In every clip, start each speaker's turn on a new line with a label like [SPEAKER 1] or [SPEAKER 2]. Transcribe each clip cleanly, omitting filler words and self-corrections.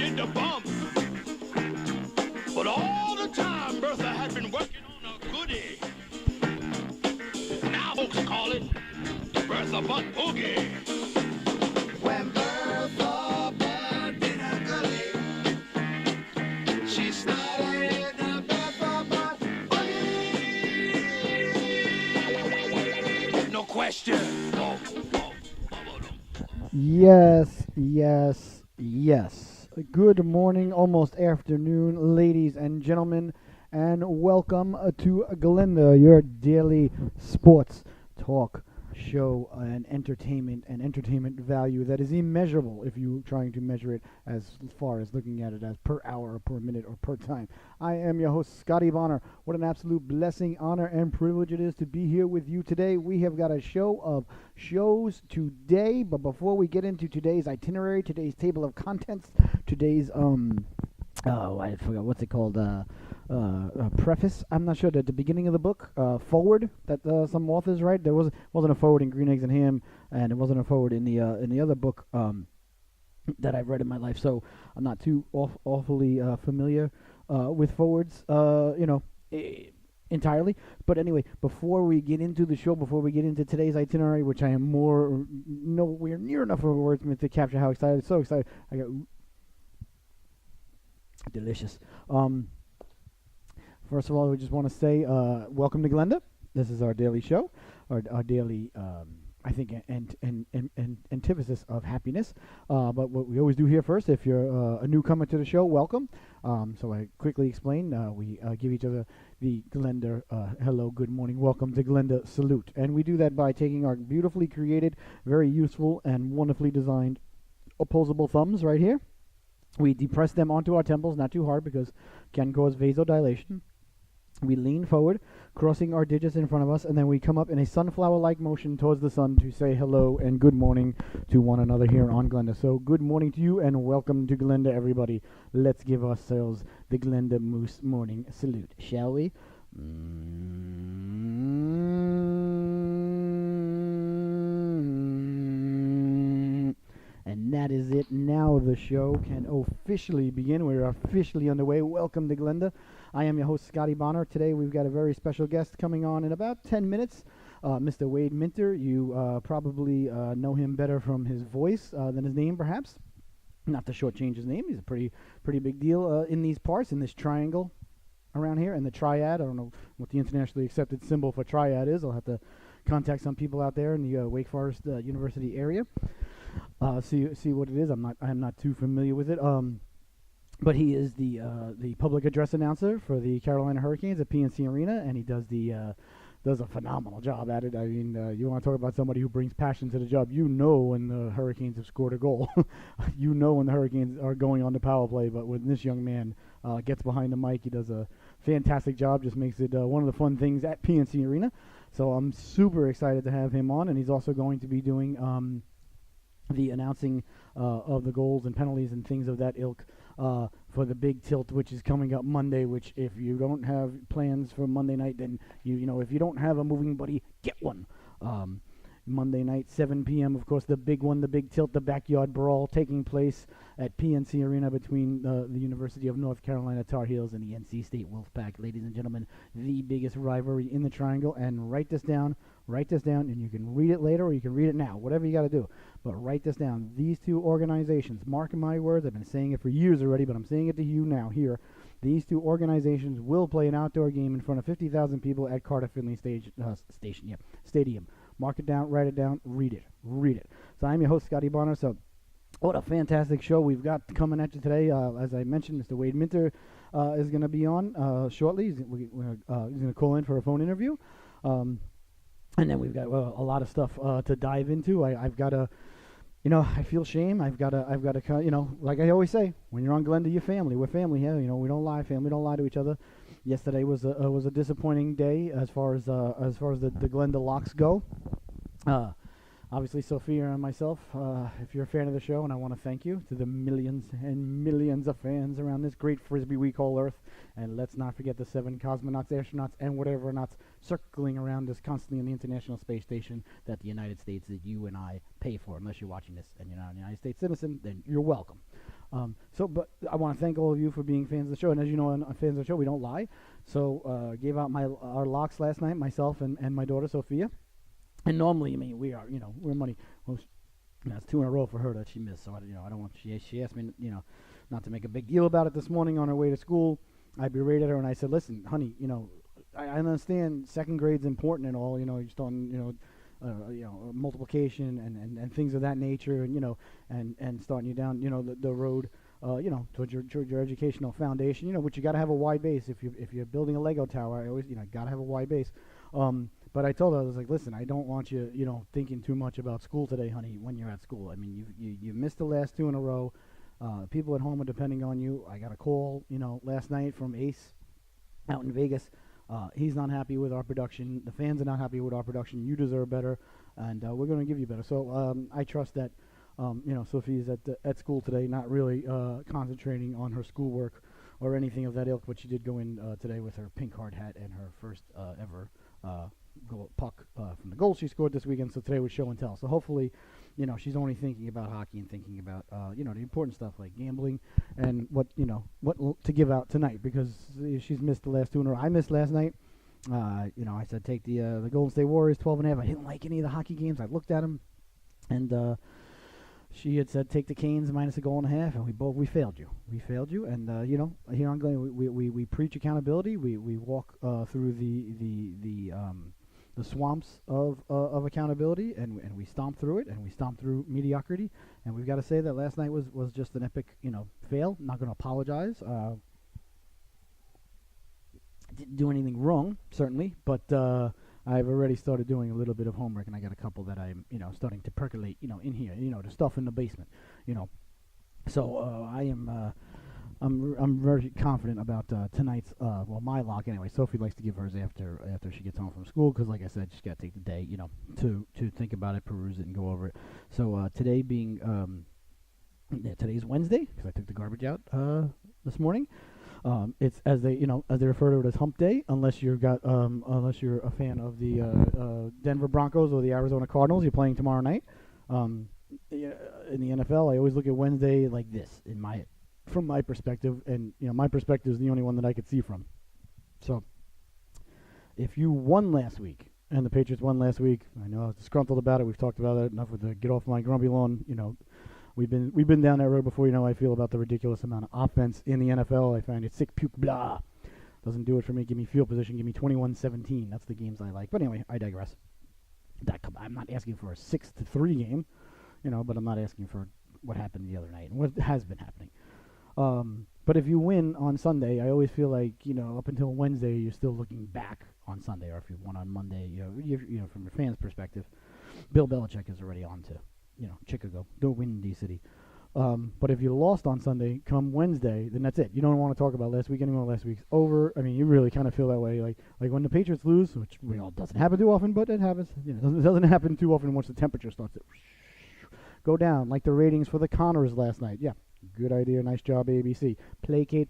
[SPEAKER 1] in the bum. But all the time, Bertha had been working on a goodie. Now folks call it Bertha Butt Boogie. When Bertha Butt did a goodie, she started the Bertha Butt Boogie. No question. No.
[SPEAKER 2] Yes, yes, yes. Good morning, almost afternoon, ladies and gentlemen, and welcome to Glenda, your daily sports talk show and entertainment value that is immeasurable if you're trying to measure it as far as looking at it as per hour or per minute or per time. I am your host, Scotty Bonner. What an absolute blessing, honor, and privilege it is to be here with you today. We have got a show of shows today, but before we get into today's itinerary, today's table of contents, today's I forgot what's it called, preface. I'm not sure. At the beginning of the book, forward that some authors write. There wasn't a forward in Green Eggs and Ham, and it wasn't a forward in the other book that I've read in my life. So I'm not too awfully familiar with forwards, entirely. But anyway, before we get into the show, before we get into today's itinerary, which I am nowhere near enough of a wordsmith to capture how excited. So excited. I got delicious. First of all, we just want to say welcome to Glenda. This is our daily show, our daily, I think, antithesis of happiness. But what we always do here first, if you're a newcomer to the show, welcome. So I quickly explain, we give each other the Glenda hello, good morning, welcome to Glenda salute. And we do that by taking our beautifully created, very useful, and wonderfully designed opposable thumbs right here. We depress them onto our temples, not too hard because can cause vasodilation. We lean forward, crossing our digits in front of us, and then we come up in a sunflower-like motion towards the sun to say hello and good morning to one another here on Glenda. So good morning to you and welcome to Glenda, everybody. Let's give ourselves the Glenda Moose morning salute, shall we? And that is it. Now the show can officially begin. We're officially underway. Welcome to Glenda. I am your host, Scotty Bonner. Today we've got a very special guest coming on in about 10 minutes. Mr. Wade Minter. You probably know him better from his voice than his name, perhaps. Not to shortchange his name. He's a pretty big deal in these parts, in this triangle around here, and the triad. I don't know what the internationally accepted symbol for triad is. I'll have to contact some people out there in the Wake Forest University area. See what it is. I'm not too familiar with it. But he is the public address announcer for the Carolina Hurricanes at PNC Arena, and he does a phenomenal job at it. I mean, you want to talk about somebody who brings passion to the job. You know when the Hurricanes have scored a goal. You know when the Hurricanes are going on the power play. But when this young man gets behind the mic, he does a fantastic job. Just makes it one of the fun things at PNC Arena. So I'm super excited to have him on, and he's also going to be doing the announcing of the goals and penalties and things of that ilk for the big tilt, which is coming up Monday, which if you don't have plans for Monday night, then you know, if you don't have a moving buddy, get one. Monday night, 7 p.m., of course, the big one, the big tilt, the backyard brawl taking place at PNC Arena between the University of North Carolina Tar Heels and the NC State Wolfpack. Ladies and gentlemen, the biggest rivalry in the triangle. And write this down, and you can read it later or you can read it now, whatever you got to do. But write this down. These two organizations, mark my words, I've been saying it for years already, but I'm saying it to you now here. These two organizations will play an outdoor game in front of 50,000 people at Carter Finley Stadium. Mark it down, write it down, read it. So I'm your host, Scotty Bonner. So what a fantastic show we've got coming at you today. As I mentioned, Mr. Wade Minter is going to be on shortly. He's going to call in for a phone interview. And then we've got a lot of stuff to dive into. I've got to, I feel shame. I've got to, like I always say, when you're on Glenda, you're family. We're family here. We don't lie, family. Don't lie to each other. Yesterday was a disappointing day as far as the Glenda locks go. Obviously, Sophia and myself, if you're a fan of the show, and I want to thank you to the millions and millions of fans around this great frisbee we call Earth. And let's not forget the 7 cosmonauts, astronauts, and whatever not circling around us constantly on the International Space Station that the United States, that you and I pay for. Unless you're watching this and you're not a United States citizen, then you're welcome. But I want to thank all of you for being fans of the show. And as you know, on fans of the show, we don't lie. So gave out our locks last night, myself and my daughter Sophia. And normally, I mean, we're money. Well, that's 2 in a row for her that she missed. So I don't want. She asked me, not to make a big deal about it this morning on her way to school. I berated her and I said, listen, honey, I understand second grade's important and all. You're starting, multiplication and things of that nature, and starting you down, the road, towards your educational foundation, which you got to have a wide base. If you're building a Lego tower, I always, got to have a wide base. But I told her, I was like, listen, I don't want you, thinking too much about school today, honey, when you're at school. I mean, you missed the last 2 in a row. People at home are depending on you. I got a call, last night from Ace out in Vegas. He's not happy with our production. The fans are not happy with our production. You deserve better, and we're going to give you better. So I trust that, Sophie's at school today, not really concentrating on her schoolwork or anything of that ilk, but she did go in today with her pink hard hat and her first ever puck from the goal she scored this weekend. So today was show and tell. So hopefully, she's only thinking about hockey and thinking about, the important stuff like gambling and what to give out tonight, because she's missed the last 2 in a row. I missed last night. I said take the Golden State Warriors 12.5. I didn't like any of the hockey games. I looked at them, and she had said take the Canes minus a goal and a half, and we failed you. We failed you, and here on Glen, we preach accountability. We walk through the swamps of accountability, and we stomp through it, and we stomp through mediocrity. And we've got to say that last night was just an epic, fail. Not going to apologize. Didn't do anything wrong, certainly, but I've already started doing a little bit of homework, and I got a couple that I'm, starting to percolate, in here, the stuff in the basement, So I am. I'm very confident about tonight's, my lock anyway. Sophie likes to give hers after she gets home from school, because like I said, she's got to take the day, to think about it, peruse it, and go over it. So today being, today's Wednesday, because I took the garbage out this morning. It's as they refer to it as Hump Day, unless you're a fan of the Denver Broncos or the Arizona Cardinals. You're playing tomorrow night. In the NFL, I always look at Wednesday like this from my perspective, and my perspective is the only one that I could see from. So, if you won last week, and the Patriots won last week, I know I was disgruntled about it. We've talked about it enough with the get off my grumpy lawn. We've been down that road before. I feel about the ridiculous amount of offense in the NFL. I find it sick, puke, blah. Doesn't do it for me. Give me field position. Give me 21-17. That's the games I like. But anyway, I digress. I'm not asking for a 6-3 game, but I'm not asking for what happened the other night and what has been happening. But if you win on Sunday, I always feel like, up until Wednesday, you're still looking back on Sunday. Or if you won on Monday, from your fans' perspective, Bill Belichick is already on to, Chicago. Don't win in D-City. But if you lost on Sunday, come Wednesday, then that's it. You don't want to talk about last week anymore. Last week's over. I mean, you really kind of feel that way. Like when the Patriots lose, which doesn't happen too often, but it happens. It doesn't happen too often once the temperature starts to go down, like the ratings for the Connors last night. Yeah. Good idea. Nice job, ABC. Placate.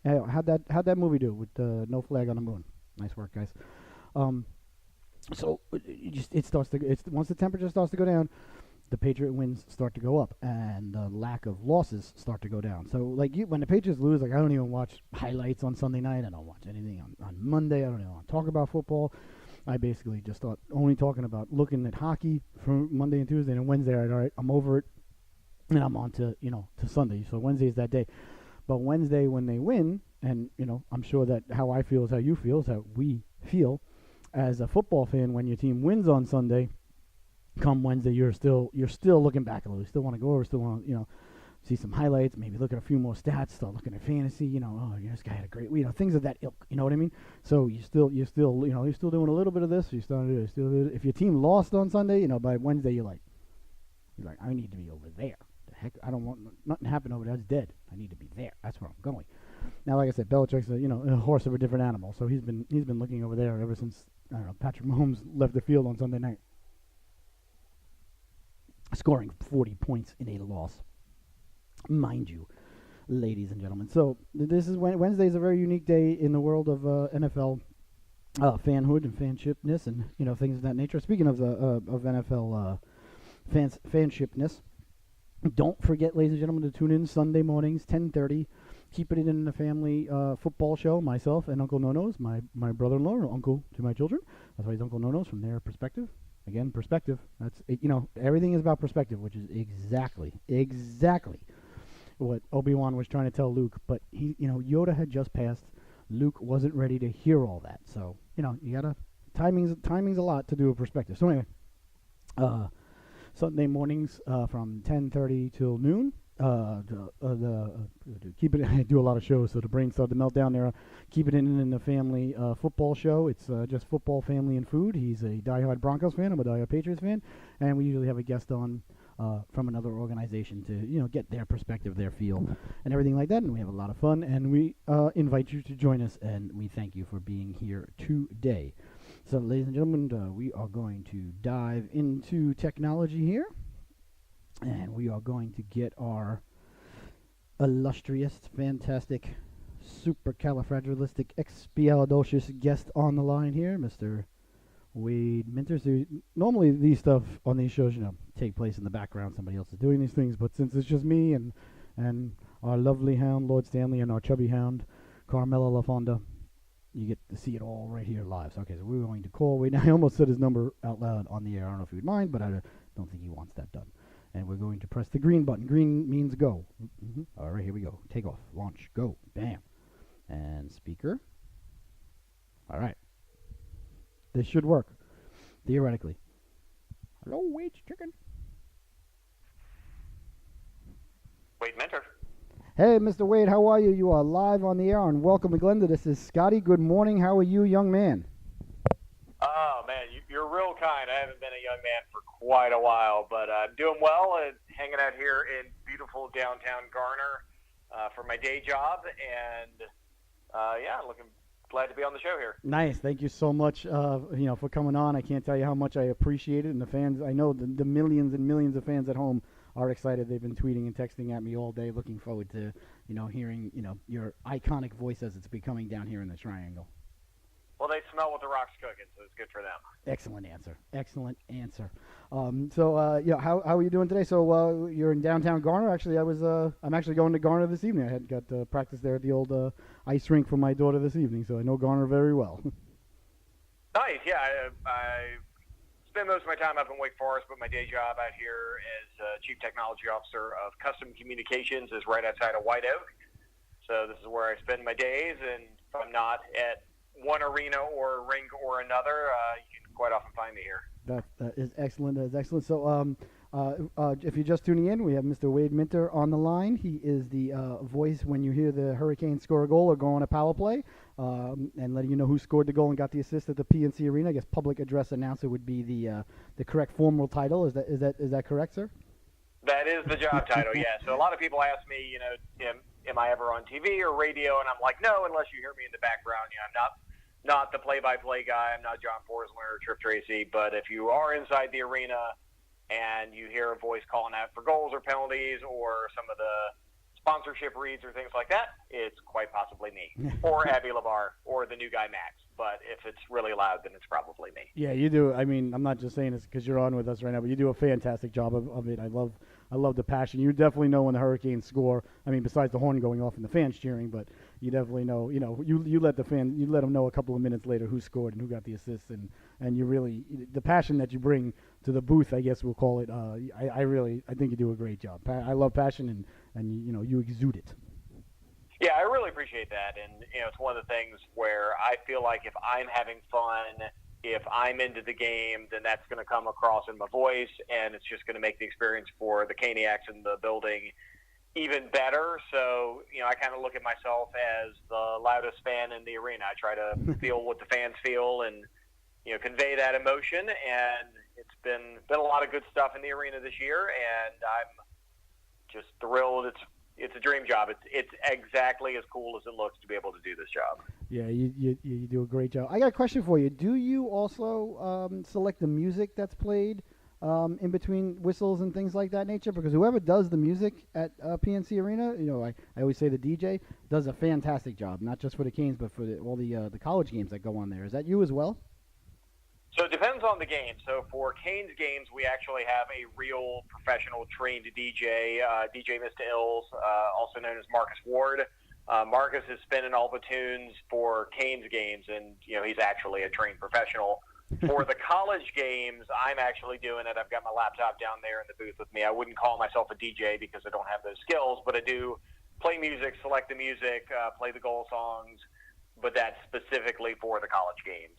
[SPEAKER 2] How'd that movie do with No Flag on the Moon? Nice work, guys. So it starts to. Once the temperature starts to go down, the Patriot wins start to go up, and the lack of losses start to go down. So when the Patriots lose, I don't even watch highlights on Sunday night. I don't watch anything on Monday. I don't even want to talk about football. I basically just start only talking about looking at hockey for Monday and Tuesday, and Wednesday. All right, I'm over it. And I'm on to Sunday. So Wednesday is that day. But Wednesday when they win, and I'm sure that how I feel is how you feel, is how we feel as a football fan. When your team wins on Sunday, come Wednesday you're still looking back a little. You still want to go over, still want to see some highlights, maybe look at a few more stats, start looking at fantasy. This guy had a great week. Things of that ilk. You know what I mean? So you're still doing a little bit of this. If your team lost on Sunday, by Wednesday you're like I need to be over there. Heck, I don't want nothing to happen over there. It's dead. I need to be there. That's where I'm going. Now, like I said, Belichick's a horse of a different animal. So he's been looking over there ever since Patrick Mahomes left the field on Sunday night, scoring 40 points in a loss, mind you, ladies and gentlemen. So this is Wednesday is a very unique day in the world of NFL fanhood and fanshipness and things of that nature. Speaking of NFL fanshipness. Don't forget, ladies and gentlemen, to tune in Sunday mornings, 10:30. Keep it in the family football show. Myself and Uncle Nono's, my brother-in-law, or uncle to my children. That's why he's Uncle Nono's from their perspective. Again, perspective. That's it, everything is about perspective, which is exactly what Obi-Wan was trying to tell Luke. But Yoda had just passed. Luke wasn't ready to hear all that. So you gotta timing's a lot to do a perspective. So anyway, Sunday mornings from 10:30 till noon. Keep it. I do a lot of shows, so the brain started to melt down there. Keep it in the family football show. It's just football, family, and food. He's a diehard Broncos fan. I'm a diehard Patriots fan, and we usually have a guest on from another organization to get their perspective, their feel, and everything like that. And we have a lot of fun, and we invite you to join us, and we thank you for being here today. So, ladies and gentlemen, we are going to dive into technology here, and we are going to get our illustrious, fantastic, supercalifragilisticexpialidocious guest on the line here, Mr. Wade Minter. So normally these stuff on these shows, take place in the background. Somebody else is doing these things, but since it's just me and our lovely hound, Lord Stanley, and our chubby hound, Carmela LaFonda, you get to see it all right here live. So, okay, so we're going to call Wade. Now, I almost said his number out loud on the air. I don't know if he would mind, but I don't think he wants that done. And we're going to press the green button. Green means go. All right, here we go. Take off. Launch. Go. Bam. And speaker. All right. This should work, theoretically. Hello, Wade's Chicken.
[SPEAKER 3] Wade Minter.
[SPEAKER 2] Hey, Mr. Wade, how are you? You are live on the air on Welcome to Glenda. This is Scotty. Good morning. How are you, young man?
[SPEAKER 3] Oh, man, you're real kind. I haven't been a young man for quite a while, but I'm doing well and hanging out here in beautiful downtown Garner for my day job. And, glad to be on the show here.
[SPEAKER 2] Nice. Thank you so much, for coming on. I can't tell you how much I appreciate it. And the fans, I know the millions and millions of fans at home are excited. They've been tweeting and texting at me all day, looking forward to, hearing, your iconic voice as it's becoming down here in the triangle.
[SPEAKER 3] Well, they smell what the Rock's cooking, so it's good for them.
[SPEAKER 2] Excellent answer. How are you doing today? So you're in downtown Garner. Actually, I'm actually going to Garner this evening. I had got practice there at the old ice rink for my daughter this evening, so I know Garner very well.
[SPEAKER 3] Nice. Yeah, I spend most of my time up in Wake Forest, but my day job out here as Chief Technology Officer of Custom Communications is right outside of White Oak. So this is where I spend my days, and if I'm not at one arena or rink or another, you can quite often find me here.
[SPEAKER 2] That is excellent. That is excellent. So if you're just tuning in, we have Mr. Wade Minter on the line. He is the voice when you hear the Hurricanes score a goal or go on a power play, and letting you know who scored the goal and got the assist at the PNC Arena. I guess public address announcer would be the correct formal title. Is that correct, sir?
[SPEAKER 3] That is the job title, yeah. So a lot of people ask me, am I ever on TV or radio? And I'm like, no, unless you hear me in the background. I'm not the play-by-play guy. I'm not John Forsler or Trip Tracy. But if you are inside the arena and you hear a voice calling out for goals or penalties or some of the sponsorship reads or things like that, it's quite possibly me or Abby Labar or the new guy Max. But if it's really loud, then it's probably me.
[SPEAKER 2] Yeah, you do. I mean, I'm not just saying this because you're on with us right now, but you do a fantastic job of it. I love the passion. You definitely know when the Hurricanes score. I mean, besides the horn going off and the fans cheering, but you definitely know. You let them know a couple of minutes later who scored and who got the assists, and you really the passion that you bring to the booth, I guess we'll call it. I think you do a great job. I love passion, and you exude it.
[SPEAKER 3] Yeah, I really appreciate that, and it's one of the things where I feel like if I'm having fun, if I'm into the game, then that's going to come across in my voice, and it's just going to make the experience for the Caniacs in the building even better. So, I kind of look at myself as the loudest fan in the arena. I try to feel what the fans feel and, convey that emotion, and it's been a lot of good stuff in the arena this year, and I'm just thrilled. It's a dream job. It's exactly as cool as it looks to be able to do this job.
[SPEAKER 2] Yeah, you do a great job. I got a question for you. Do you also select the music that's played in between whistles and things like that nature? Because whoever does the music at PNC Arena, I always say the DJ does a fantastic job, not just for the Canes, but for all the college games that go on there. Is that you as well?
[SPEAKER 3] So it depends on the game. So for Canes games, we actually have a real professional trained DJ, DJ Mr. Ills, also known as Marcus Ward. Marcus is spinning all the tunes for Canes games, and he's actually a trained professional. For the college games, I'm actually doing it. I've got my laptop down there in the booth with me. I wouldn't call myself a DJ because I don't have those skills, but I do play music, select the music, play the goal songs. But that's specifically for the college games.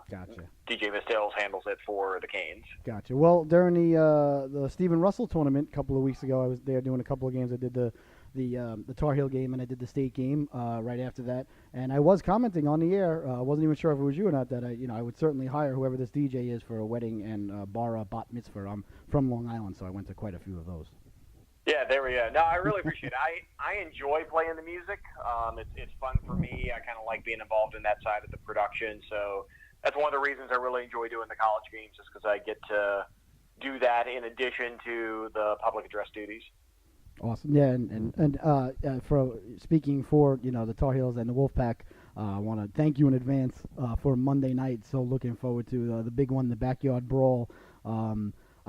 [SPEAKER 2] Gotcha.
[SPEAKER 3] DJ Mistills handles it for the Canes.
[SPEAKER 2] Gotcha. Well, during the Stephen Russell tournament a couple of weeks ago, I was there doing a couple of games. I did the Tar Heel game and I did the state game right after that. And I was commenting on the air. I wasn't even sure if it was you or not that I would certainly hire whoever this DJ is for a wedding and bar bat mitzvah. I'm from Long Island, so I went to quite a few of those.
[SPEAKER 3] Yeah, there we go. No, I really appreciate it. I enjoy playing the music. It's fun for me. I kind of like being involved in that side of the production. So that's one of the reasons I really enjoy doing the college games, just because I get to do that in addition to the public address duties.
[SPEAKER 2] Awesome. Yeah, and for speaking for the Tar Heels and the Wolfpack, I want to thank you in advance for Monday night. So looking forward to the big one, the backyard brawl.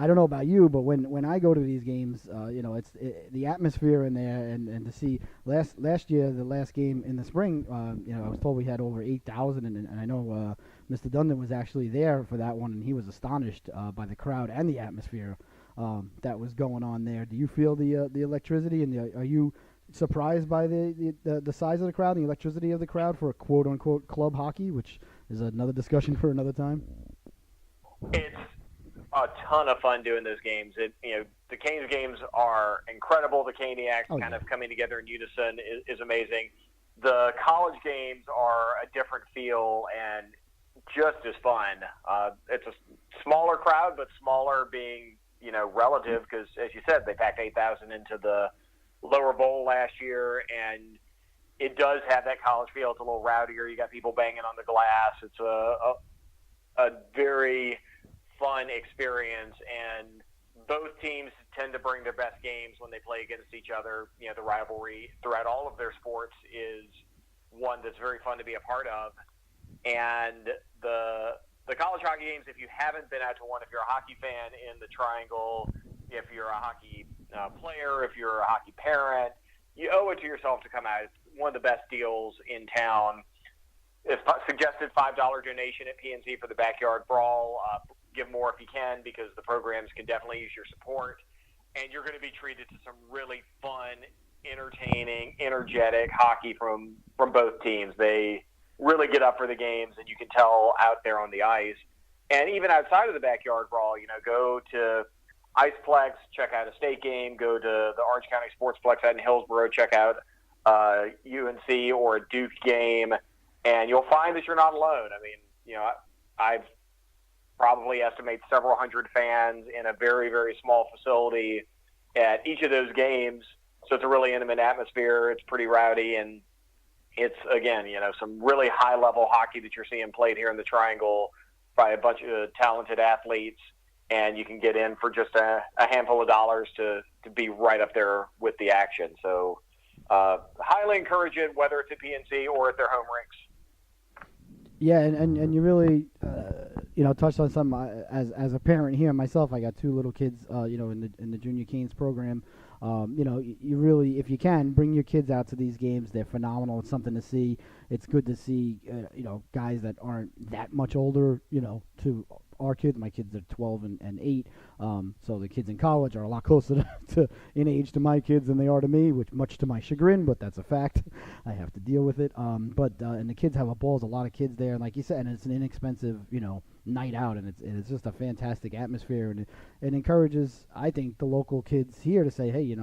[SPEAKER 2] I don't know about you, but when I go to these games, it's the atmosphere in there, and to see last year, the last game in the spring, I was told we had over 8,000, and I know Mr. Dundon was actually there for that one, and he was astonished by the crowd and the atmosphere that was going on there. Do you feel the electricity, and are you surprised by the size of the crowd, the electricity of the crowd for a quote unquote club hockey, which is another discussion for another time?
[SPEAKER 3] It's a ton of fun doing those games. The Canes games are incredible. The Caniacs kind of coming together in unison is amazing. The college games are a different feel and just as fun. It's a smaller crowd, but smaller being relative, because as you said, they packed 8,000 into the lower bowl last year, and it does have that college feel. It's a little rowdier. You got people banging on the glass. It's a very fun experience, and both teams tend to bring their best games when they play against each other. The rivalry throughout all of their sports is one that's very fun to be a part of. And the college hockey games, if you haven't been out to one, if you're a hockey fan in the Triangle, if you're a hockey player, if you're a hockey parent, you owe it to yourself to come out. It's one of the best deals in town. If suggested $5 donation at PNC for the backyard brawl. Give more if you can, because the programs can definitely use your support, and you're going to be treated to some really fun, entertaining, energetic hockey from both teams. They really get up for the games, and you can tell out there on the ice. And even outside of the backyard brawl, go to Iceplex, check out a state game, go to the Orange County Sportsplex out in Hillsborough, check out UNC or a Duke game, and you'll find that you're not alone. I mean, I've probably estimate several hundred fans in a very, very small facility at each of those games. So it's a really intimate atmosphere. It's pretty rowdy, and it's, again, some really high-level hockey that you're seeing played here in the Triangle by a bunch of talented athletes, and you can get in for just a handful of dollars to be right up there with the action. So highly encourage it, whether it's at PNC or at their home rinks.
[SPEAKER 2] Yeah, and you really, touched on something. As a parent here myself, I got two little kids, in the Junior Canes program. You really, if you can, bring your kids out to these games. They're phenomenal. It's something to see. It's good to see, guys that aren't that much older, to our kids. My kids are 12 and 8. So the kids in college are a lot closer to in age to my kids than they are to me, which much to my chagrin, but that's a fact. I have to deal with it. And the kids have a ball. There's a lot of kids there, and like you said, and it's an inexpensive, night out, and it's just a fantastic atmosphere, and it encourages, I think, the local kids here to say, hey,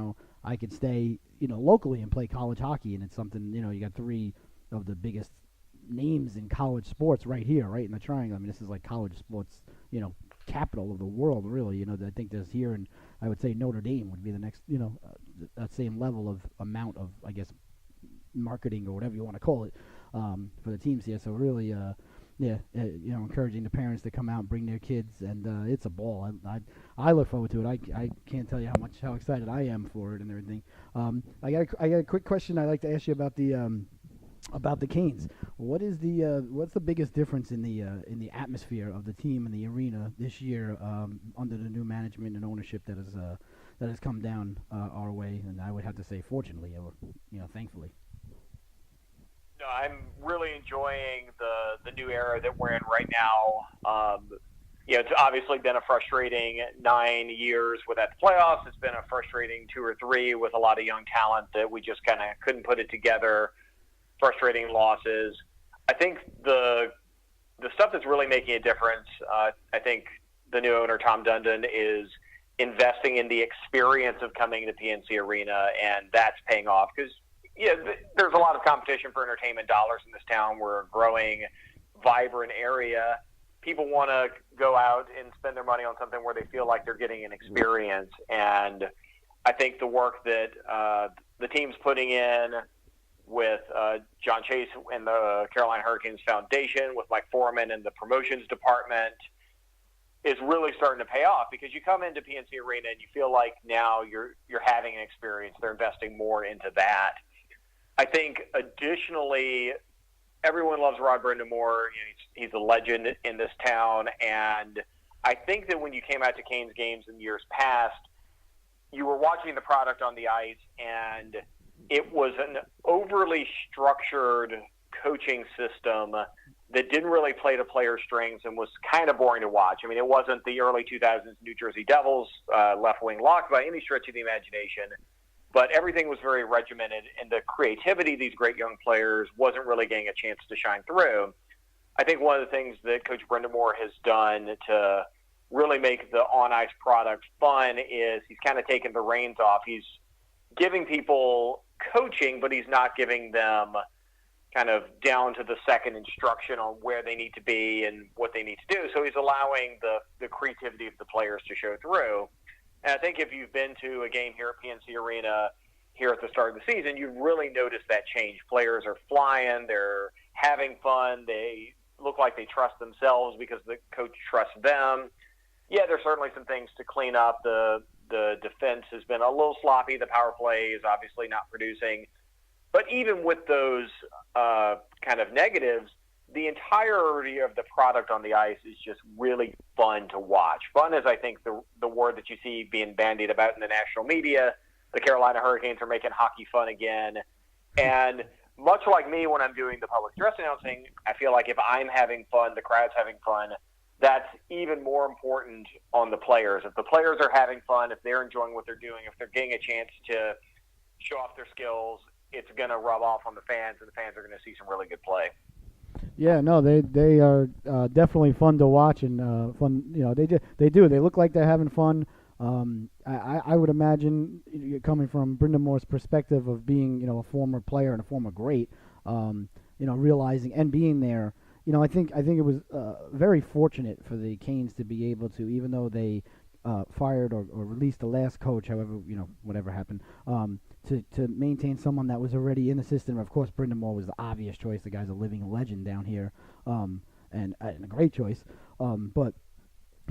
[SPEAKER 2] I could stay, locally and play college hockey, and it's something, you got three of the biggest names in college sports right here, right in the Triangle. I mean, this is like college sports, capital of the world, really. I think there's here, and I would say Notre Dame would be the next, that same level of amount of, I guess, marketing or whatever you want to call it, for the teams here. So really, encouraging the parents to come out and bring their kids, and it's a ball. I look forward to it. I can't tell you how excited I am for it and everything. I got a quick question I'd like to ask you about the about the Canes. What's the biggest difference in the atmosphere of the team and the arena this year under the new management and ownership that has come down our way? And I would have to say, fortunately, or thankfully.
[SPEAKER 3] No, I'm really enjoying the new era that we're in right now. It's obviously been a frustrating 9 years without the playoffs. It's been a frustrating 2 or 3 with a lot of young talent that we just kind of couldn't put it together. Frustrating losses. I think the stuff that's really making a difference, I think the new owner, Tom Dundon, is investing in the experience of coming to PNC Arena, and that's paying off because there's a lot of competition for entertainment dollars in this town. We're a growing, vibrant area. People want to go out and spend their money on something where they feel like they're getting an experience, and I think the work that the team's putting in with John Chase and the Carolina Hurricanes Foundation, with Mike Foreman and the promotions department, is really starting to pay off because you come into PNC Arena and you feel like now you're having an experience. They're investing more into that. I think additionally, everyone loves Rod Brindamore. He's a legend in this town, and I think that when you came out to Canes games in years past, you were watching the product on the ice, and it was an overly structured coaching system that didn't really play to player strengths and was kind of boring to watch. I mean, it wasn't the early 2000s New Jersey Devils left wing lock by any stretch of the imagination, but everything was very regimented, and the creativity of these great young players wasn't really getting a chance to shine through. I think one of the things that Coach Brindamore has done to really make the on-ice product fun is he's kind of taken the reins off. He's giving people coaching, but he's not giving them kind of down to the second instruction on where they need to be and what they need to do. So he's allowing the creativity of the players to show through. And I think if you've been to a game here at PNC Arena here at the start of the season, you've really noticed that change. Players are flying. They're having fun. They look like they trust themselves because the coach trusts them. Yeah, there's certainly some things to clean up. The defense has been a little sloppy. The power play is obviously not producing. But even with those kind of negatives, the entirety of the product on the ice is just really fun to watch. Fun is, I think, the word that you see being bandied about in the national media. The Carolina Hurricanes are making hockey fun again. And much like me when I'm doing the public address announcing, I feel like if I'm having fun, the crowd's having fun, that's even more important on the players. If the players are having fun, if they're enjoying what they're doing, if they're getting a chance to show off their skills, it's going to rub off on the fans, and the fans are going to see some really good play.
[SPEAKER 2] Yeah, no, they are definitely fun to watch and fun. They do. They look like they're having fun. I would imagine, coming from Brindamore's perspective of being a former player and a former great, realizing and being there. I think it was very fortunate for the Canes to be able to, even though they fired or released the last coach, however, whatever happened, to maintain someone that was already in the system. Of course, Brindamore was the obvious choice. The guy's a living legend down here, and a great choice. But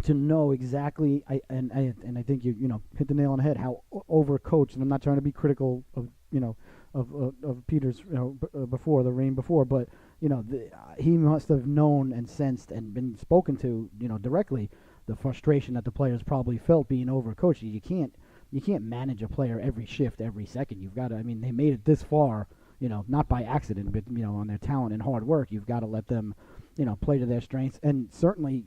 [SPEAKER 2] to know exactly, I think you hit the nail on the head, how overcoached. And I'm not trying to be critical of of Peters before the reign before, but he must have known and sensed and been spoken to directly the frustration that the players probably felt being overcoached. You can't manage a player every shift, every second. You've got to. I mean, they made it this far, not by accident, but on their talent and hard work. You've got to let them, play to their strengths, and certainly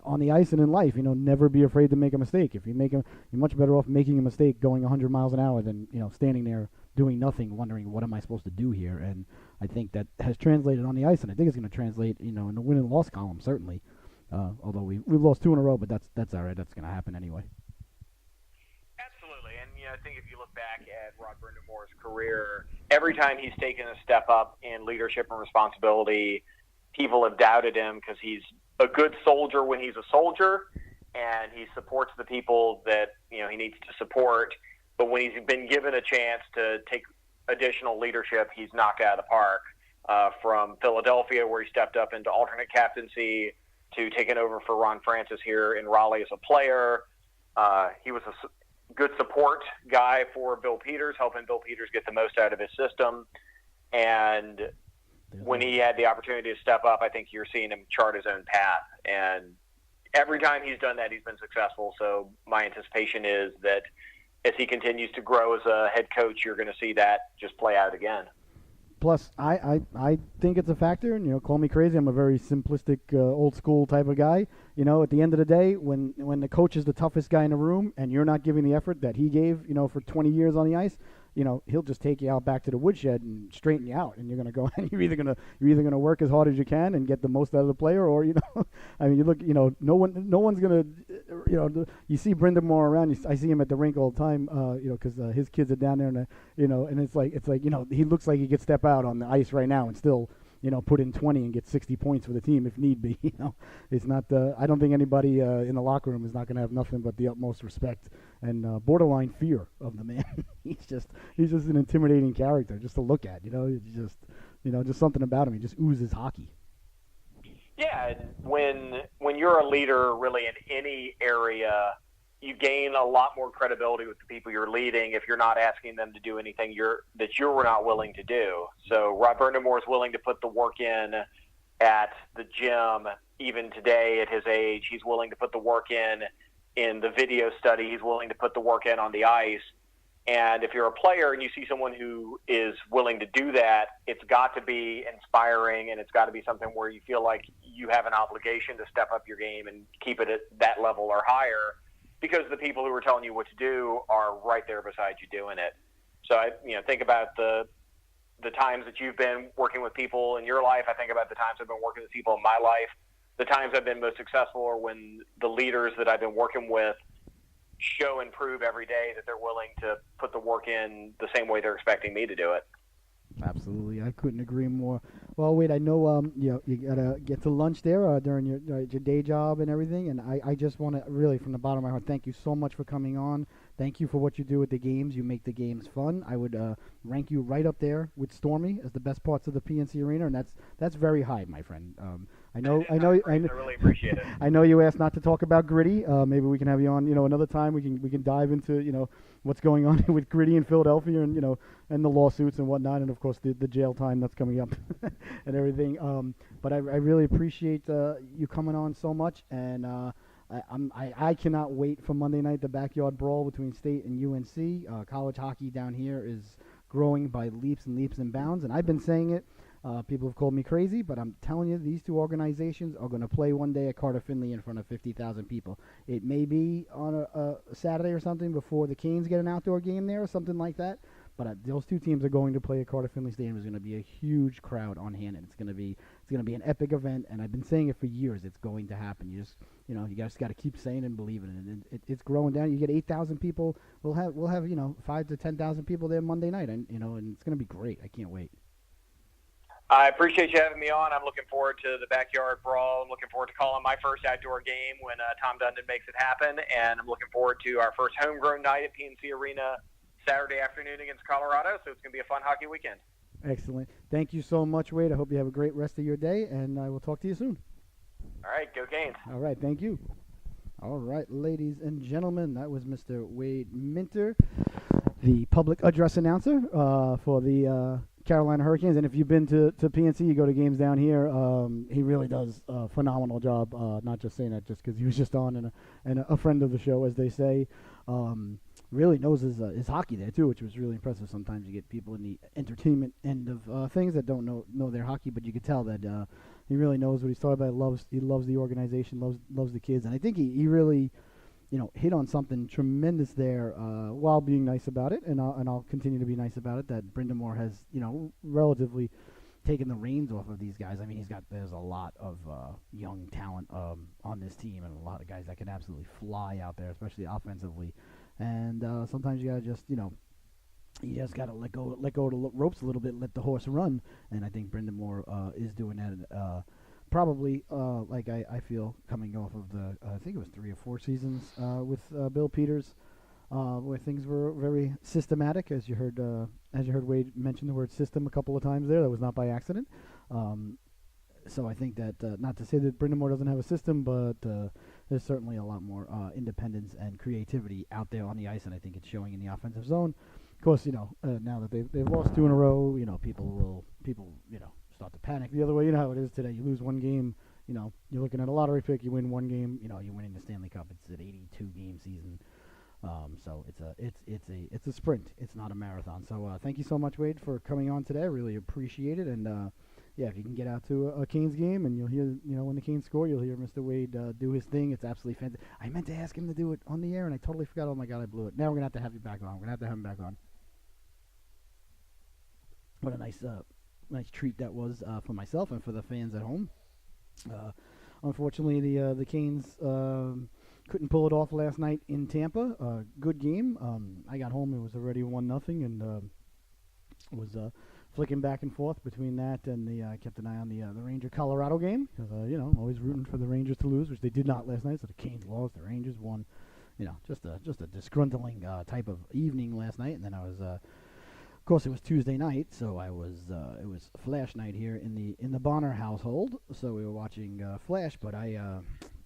[SPEAKER 2] on the ice and in life, never be afraid to make a mistake. If you make you're much better off making a mistake going 100 miles an hour than standing there doing nothing, wondering what am I supposed to do here. And I think that has translated on the ice, and I think it's going to translate, in the win and loss column certainly. Although we've lost 2 in a row, but that's all right. That's going to happen anyway.
[SPEAKER 3] Absolutely, and I think if you look back at Rod Brindamore's career, every time he's taken a step up in leadership and responsibility, people have doubted him because he's a good soldier when he's a soldier, and he supports the people that he needs to support. But when he's been given a chance to take additional leadership, he's knocked out of the park. From Philadelphia, where he stepped up into alternate captaincy, to taking over for Ron Francis here in Raleigh as a player. He was a good support guy for Bill Peters, helping Bill Peters get the most out of his system. And when he had the opportunity to step up, I think you're seeing him chart his own path. And every time he's done that, he's been successful. So my anticipation is that as he continues to grow as a head coach, you're going to see that just play out again.
[SPEAKER 2] Plus, I think it's a factor, and call me crazy. I'm a very simplistic, old school type of guy. At the end of the day, when the coach is the toughest guy in the room, and you're not giving the effort that he gave, for 20 years on the ice, he'll just take you out back to the woodshed and straighten you out, and you're gonna go and you're either gonna work as hard as you can and get the most out of the player, or I mean, you look, no one's gonna, you see Brendan Moore around. I see him at the rink all the time, because his kids are down there, and and it's like he looks like he could step out on the ice right now and still put in 20 and get 60 points for the team if need be. It's not. I don't think anybody in the locker room is not going to have nothing but the utmost respect and borderline fear of the man. he's just an intimidating character just to look at. Just something about him. He just oozes hockey.
[SPEAKER 3] Yeah, and when you're a leader, really in any area, you gain a lot more credibility with the people you're leading if you're not asking them to do anything that you're not willing to do. So Rod Brindamore is willing to put the work in at the gym, even today at his age. He's willing to put the work in the video study. He's willing to put the work in on the ice. And if you're a player and you see someone who is willing to do that, it's got to be inspiring, and it's got to be something where you feel like you have an obligation to step up your game and keep it at that level or higher, because the people who are telling you what to do are right there beside you doing it. So I think about the times that you've been working with people in your life. I think about the times I've been working with people in my life. The times I've been most successful are when the leaders that I've been working with show and prove every day that they're willing to put the work in the same way they're expecting me to do it.
[SPEAKER 2] Absolutely, I couldn't agree more. Well, Wade, I know you gotta get to lunch there during your day job and everything, and I just want to really, from the bottom of my heart, thank you so much for coming on. Thank you for what you do with the games. You make the games fun. I would rank you right up there with Stormy as the best parts of the PNC Arena, and that's very high, my friend. I
[SPEAKER 3] really appreciate it.
[SPEAKER 2] I know you asked not to talk about Gritty. Maybe we can have you on, another time. We can dive into, what's going on with Gritty in Philadelphia, and and the lawsuits and whatnot, and of course the jail time that's coming up and everything. But I really appreciate you coming on so much, and I cannot wait for Monday night, the backyard brawl between State and UNC. College hockey down here is growing by leaps and leaps and bounds, and I've been saying it. People have called me crazy, but I'm telling you, these two organizations are going to play one day at Carter Finley in front of 50,000 people. It may be on a Saturday or something before the Canes get an outdoor game there or something like that, but those two teams are going to play at Carter Finley Stadium. There's going to be a huge crowd on hand, and it's going to be an epic event, and I've been saying it for years. It's going to happen. You just got to keep saying and believing it, and it's growing down. You get 8,000 people. We'll have 5 to 10,000 people there Monday night, and and it's going to be great. I can't wait.
[SPEAKER 3] I appreciate you having me on. I'm looking forward to the backyard brawl. I'm looking forward to calling my first outdoor game when Tom Dundon makes it happen, and I'm looking forward to our first homegrown night at PNC Arena Saturday afternoon against Colorado. So it's going to be a fun hockey weekend.
[SPEAKER 2] Excellent. Thank you so much, Wade. I hope you have a great rest of your day, and I will talk to you soon.
[SPEAKER 3] All right, go Canes.
[SPEAKER 2] All right, thank you. All right, ladies and gentlemen, that was Mr. Wade Minter, the public address announcer for the Carolina Hurricanes. And if you've been to PNC, you go to games down here, he really does a phenomenal job. Not just saying that just because he was just on and a friend of the show, as they say. Really knows his hockey there too, which was really impressive. Sometimes you get people in the entertainment end of things that don't know their hockey, but you could tell that he really knows what he's talking about. He loves the organization, loves the kids, and I think he really hit on something tremendous there while being nice about it, and I'll continue to be nice about it. That Brindamore has relatively taken the reins off of these guys. I mean, there's a lot of young talent on this team, and a lot of guys that can absolutely fly out there, especially offensively. And sometimes you gotta just you just gotta let go of the ropes a little bit, and let the horse run. And I think Brindamore is doing that. Probably like I feel coming off of the I think it was 3 or 4 seasons with Bill Peters, where things were very systematic, as you heard Wade mention the word system a couple of times there. That was not by accident. So I think that not to say that Brindamore doesn't have a system, but there's certainly a lot more independence and creativity out there on the ice, and I think it's showing in the offensive zone. Of course, now that they've lost 2 in a row, people start to panic the other way. You know how it is today. You lose one game, you're looking at a lottery pick. You win one game, you're winning the Stanley Cup. It's an 82 game season. So it's a sprint. It's not a marathon. So thank you so much, Wade, for coming on today. I really appreciate it. And if you can get out to a Canes game and you'll hear, when the Canes score, you'll hear Mr. Wade do his thing. It's absolutely fantastic. I meant to ask him to do it on the air, and I totally forgot. Oh my God, I blew it. Now we're gonna have to have you back on. We're gonna have to have him back on. What a nice treat that was for myself and for the fans at home. Unfortunately, the Canes couldn't pull it off last night in Tampa. Good game. I got home. It was already 1-0, and was flicking back and forth between that and I kept an eye on the Ranger Colorado game because always rooting for the Rangers to lose, which they did not last night. So the Canes lost, the Rangers won. Just a disgruntling type of evening last night, and then I was. Of course, it was Tuesday night, so it was Flash night here in the Bonner household. So we were watching Flash, but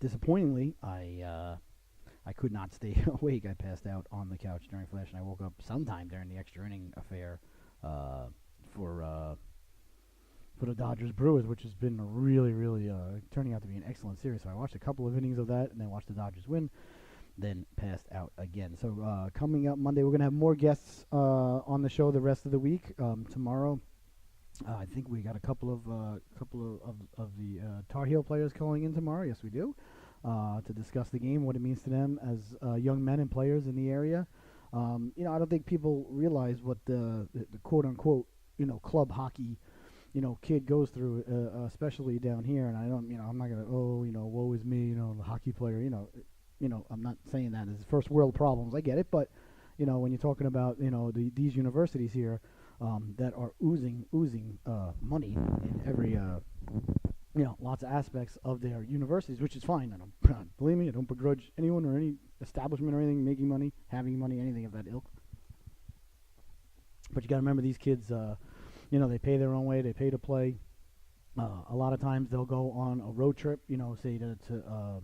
[SPEAKER 2] disappointingly, I could not stay awake. I passed out on the couch during Flash, and I woke up sometime during the extra inning affair for the Dodgers Brewers, which has been really, really turning out to be an excellent series. So I watched a couple of innings of that, and then watched the Dodgers win. Then passed out again. So coming up Monday, we're going to have more guests on the show the rest of the week. Tomorrow, I think we got a couple of the Tar Heel players calling in tomorrow. Yes, we do, to discuss the game, what it means to them as young men and players in the area. I don't think people realize what the quote unquote club hockey kid goes through, especially down here. And I don't I'm not gonna woe is me the hockey player I'm not saying that as first world problems. I get it, but when you're talking about these universities here that are oozing money in every lots of aspects of their universities, which is fine. I don't believe me. I don't begrudge anyone or any establishment or anything making money, having money, anything of that ilk. But you got to remember, these kids, they pay their own way. They pay to play. A lot of times they'll go on a road trip, say to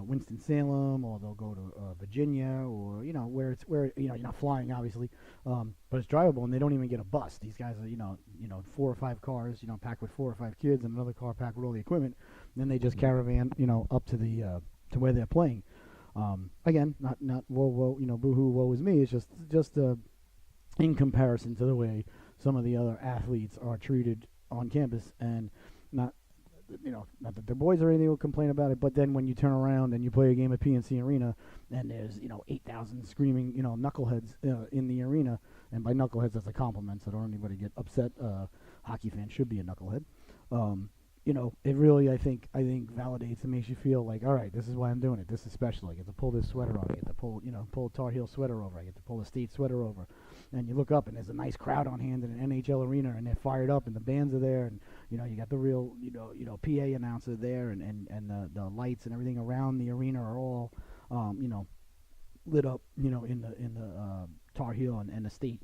[SPEAKER 2] Winston-Salem, or they'll go to Virginia, or where you're not flying, obviously, but it's drivable, and they don't even get a bus. These guys are 4 or 5 cars packed with 4 or 5 kids, and another car packed with all the equipment. And then they just caravan up to the to where they're playing. Again, not whoa boo-hoo, woe is me. It's just in comparison to the way some of the other athletes are treated on campus, and not that their boys or anything will complain about it, but then when you turn around and you play a game at PNC Arena, and there's 8,000 screaming knuckleheads in the arena, and by knuckleheads that's a compliment, so don't anybody get upset. Hockey fans should be a knucklehead. It really I think validates and makes you feel like, all right, this is why I'm doing it. This is special. I get to pull this sweater on. I get to pull a Tar Heel sweater over. I get to pull a state sweater over. And you look up and there's a nice crowd on hand in an NHL arena, and they're fired up, and the bands are there, and you got the real PA announcer there, and the lights and everything around the arena are all lit up in the Tar Heel and the state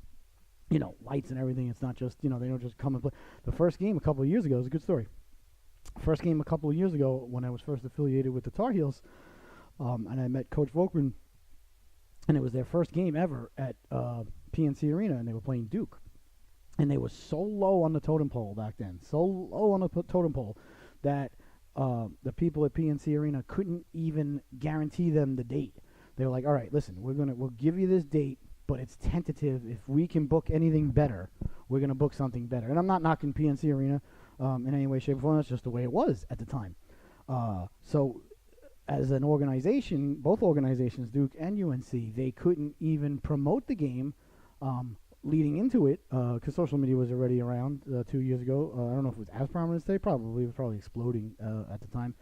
[SPEAKER 2] lights and everything. It's not just they don't just come and play. The first game a couple of years ago is a good story. First game a couple of years ago, when I was first affiliated with the Tar Heels, and I met Coach Volkman, and it was their first game ever at PNC Arena, and they were playing Duke. And they were so low on the totem pole back then, so low on the totem pole, that the people at PNC Arena couldn't even guarantee them the date. They were like, all right, listen, we'll give you this date, but it's tentative. If we can book anything better, we're going to book something better. And I'm not knocking PNC Arena in any way, shape, or form. That's just the way it was at the time. So as an organization, both organizations, Duke and UNC, they couldn't even promote the game leading into it, because social media was already around 2 years ago. I don't know if it was as prominent today. It was probably exploding at the time.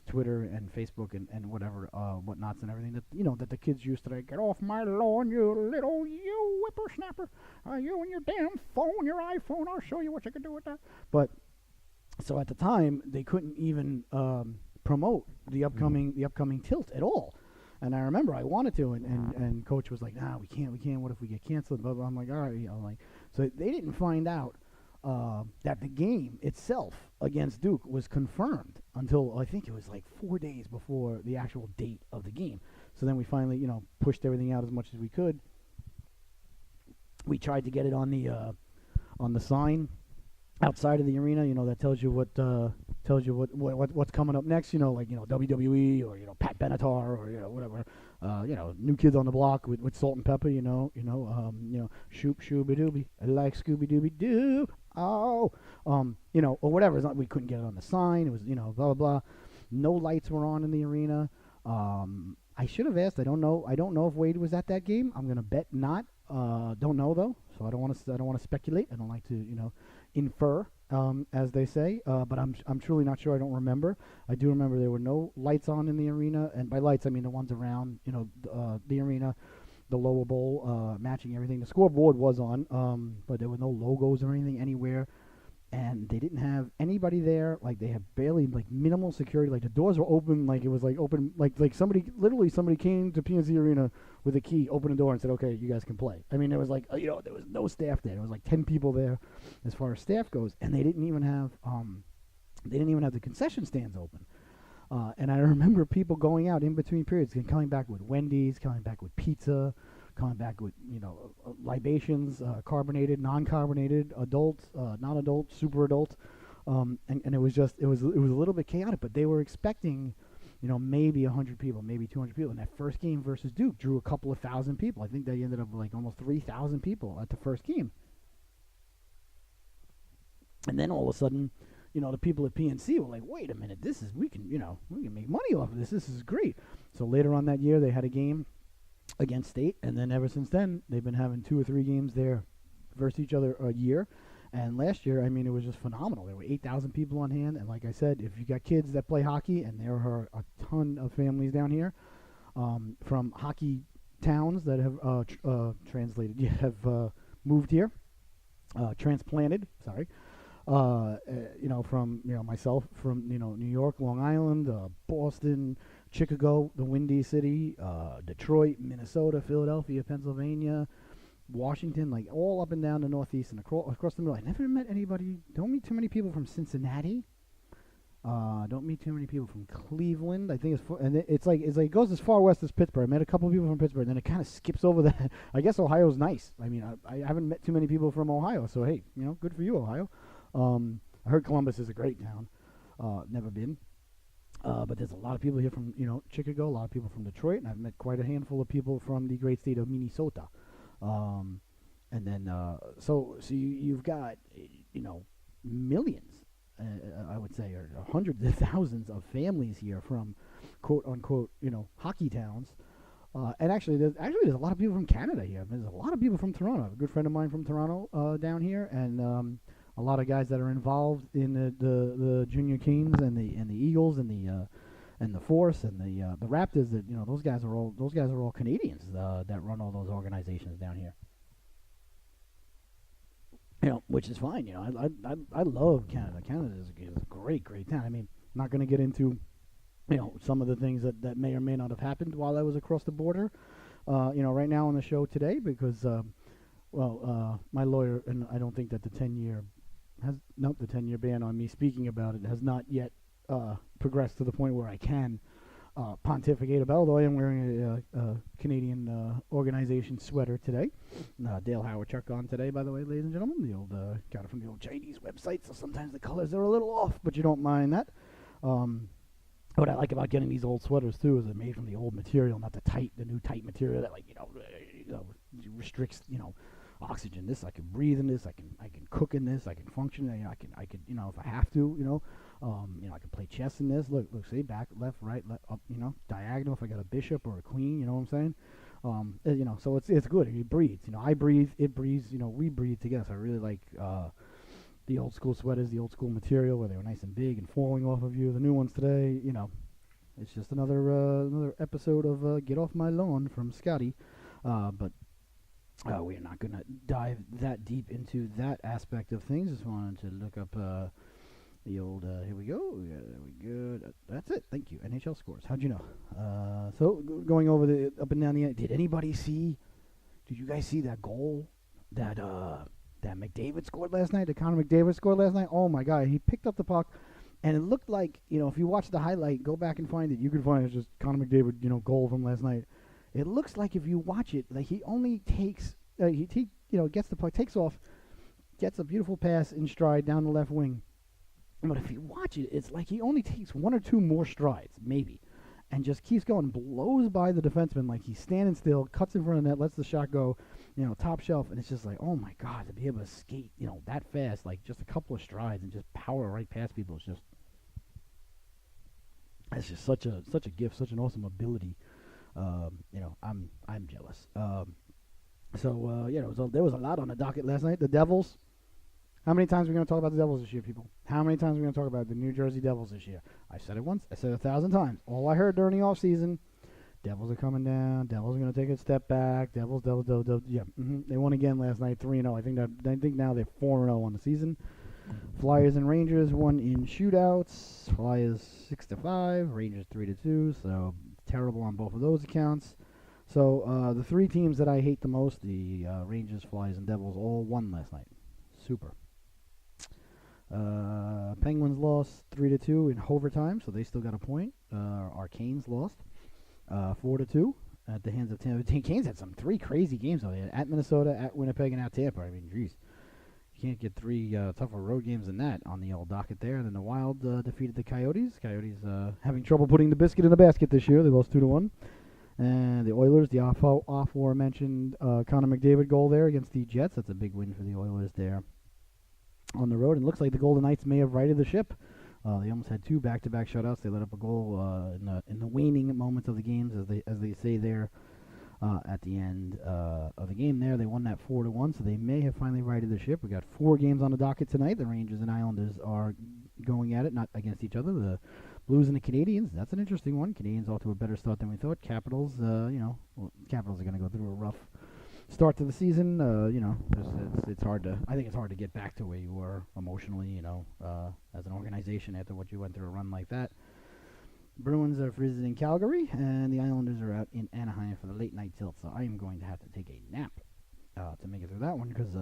[SPEAKER 2] Twitter and Facebook and whatever, whatnots and everything that the kids used to get off my lawn, you whippersnapper. You and your damn phone, your iPhone, I'll show you what you can do with that. But so at the time, they couldn't even promote the upcoming tilt at all. And I remember I wanted to, and Coach was like, "Nah, we can't. What if we get canceled?" Blah, blah. I'm like, "All right, So they didn't find out that the game itself against Duke was confirmed until I think it was like 4 days before the actual date of the game. So then we finally, pushed everything out as much as we could. We tried to get it on the sign outside of the arena, that tells you what's coming up next. Like WWE or Pat Benatar or whatever. New Kids on the Block with Salt and Pepper. Shoop Shooby Dooby. I like Scooby Dooby Doo. Oh, or whatever. It's not, we couldn't get it on the sign. It was blah blah blah. No lights were on in the arena. I should have asked. I don't know if Wade was at that game. I'm gonna bet not. Don't know though, so I don't want to speculate. I don't like to infer, as they say. But I'm truly not sure. I don't remember. I do remember there were no lights on in the arena, and by lights I mean the ones around the arena, the lower bowl, matching everything. The scoreboard was on, but there were no logos or anything anywhere. And they didn't have anybody there. Like, they had barely, minimal security. Like, the doors were open, it was, open, somebody came to PNC Arena with a key, opened the door, and said, okay, you guys can play. I mean, there was, there was no staff there. There was, 10 people there as far as staff goes. And they didn't even have, the concession stands open. And I remember people going out in between periods and coming back with Wendy's, coming back with pizza, coming back with libations, carbonated, non-carbonated, adult, non-adult, super adult, and it was a little bit chaotic. But they were expecting, maybe 100 people, maybe 200 people. And that first game versus Duke drew a couple of thousand people. I think they ended up with almost 3,000 people at the first game. And then all of a sudden, the people at PNC were like, wait a minute, we can make money off of this. This is great. So later on that year, they had a game against State, and then ever since then, they've been having 2 or 3 games there versus each other a year. And last year, I mean, it was just phenomenal. There were 8,000 people on hand, and like I said, if you got kids that play hockey, and there are a ton of families down here from hockey towns that have moved here, transplanted, sorry. From myself from New York, Long Island, Boston, Chicago, the Windy City, Detroit, Minnesota, Philadelphia, Pennsylvania, Washington, all up and down the Northeast and across the middle. I never met anybody. Don't meet too many people from Cincinnati. Don't meet too many people from Cleveland. I think it goes as far west as Pittsburgh. I met a couple of people from Pittsburgh, and then it kind of skips over that. I guess Ohio's nice. I mean, I haven't met too many people from Ohio, so hey, good for you, Ohio. I heard Columbus is a great town. Never been. But there's a lot of people here from, Chicago, a lot of people from Detroit, and I've met quite a handful of people from the great state of Minnesota. And then, so you've got, millions, I would say, or hundreds of thousands of families here from quote unquote, hockey towns. And actually, there's a lot of people from Canada here. There's a lot of people from Toronto. I have a good friend of mine from Toronto down here, and a lot of guys that are involved in the Junior Canes and the Eagles and the Force and the Raptors. That those guys are all Canadians that run all those organizations down here. Which is fine. I love Canada. Canada is a great town. I mean, I'm not going to get into some of the things that may or may not have happened while I was across the border. Right now on the show today, because my lawyer, and I don't think that the 10-year ban on me speaking about it has not yet progressed to the point where I can pontificate about, although I am wearing a Canadian organization sweater today. Dale Howard Chuck on today, by the way, ladies and gentlemen. The old got it from the old Chinese website, so sometimes the colors are a little off, but you don't mind that. What I like about getting these old sweaters too is they're made from the old material, not the new tight material that restricts oxygen. This I can breathe in this. I can cook in this. I can function. I can if I have to. I can play chess in this. Look, see, back, left, right, up. Diagonal. If I got a bishop or a queen, you know what I'm saying? So it's good. It breathes. I breathe. It breathes. We breathe together. So I really like the old school sweaters, the old school material where they were nice and big and falling off of you. The new ones today, it's just another episode of Get Off My Lawn from Scotty. But we're not going to dive that deep into that aspect of things. Just wanted to look up the old, here we go. There we go. That's it. Thank you. NHL scores. How'd you know? So going over the up and down the end, did you guys see that goal that McDavid scored last night? That Connor McDavid scored last night? Oh my God. He picked up the puck, and it looked like, if you watch the highlight, go back and find it. You can find it's just Connor McDavid, goal from last night. It looks like if you watch it, like he only takes, gets the puck, takes off gets a beautiful pass in stride down the left wing. But if you watch it, it's like he only takes one or two more strides, maybe, and just keeps going, blows by the defenseman like he's standing still, cuts in front of the net, lets the shot go, top shelf, and it's just like, oh my God, to be able to skate, that fast, like just a couple of strides and just power right past people is just, it's just such a gift, such an awesome ability. I'm jealous. There was a lot on the docket last night. The Devils. How many times are we going to talk about the Devils this year, people? How many times are we going to talk about the New Jersey Devils this year? I said it once. I said it 1,000 times. All I heard during the offseason, Devils are coming down. Devils are going to take a step back. Devils. Yeah, They won again last night, 3-0. I think now they're 4-0 on the season. Flyers and Rangers won in shootouts. Flyers 6-5, Rangers 3-2. So terrible on both of those accounts. So the three teams that I hate the most, the Rangers, Flyers, and Devils, all won last night. Super. Penguins lost 3-2 in overtime, so they still got a point. Our Canes lost 4-2 at the hands of Tampa. Canes had some three crazy games though. They had at Minnesota, at Winnipeg, and at Tampa. I mean, geez, you can't get three tougher road games than that on the old docket there. And then the Wild defeated the Coyotes. Coyotes having trouble putting the biscuit in the basket this year. They lost 2-1. And the Oilers, the aforementioned Connor McDavid goal there against the Jets. That's a big win for the Oilers there on the road. And it looks like the Golden Knights may have righted the ship. They almost had two back-to-back shutouts. They let up a goal in the waning moments of the games, as they say there at the end of the game. There, they won that 4-1, so they may have finally righted the ship. We got 4 games on the docket tonight. The Rangers and Islanders are going at it, not against each other. The Blues and the Canadians. That's an interesting one. Canadians off to a better start than we thought. Capitals, Capitals are going to go through a rough start to the season. It's hard to. I think it's hard to get back to where you were emotionally. As an organization after what you went through a run like that. Bruins are visiting Calgary, and the Islanders are out in Anaheim for the late night tilt. So I am going to have to take a nap to make it through that one because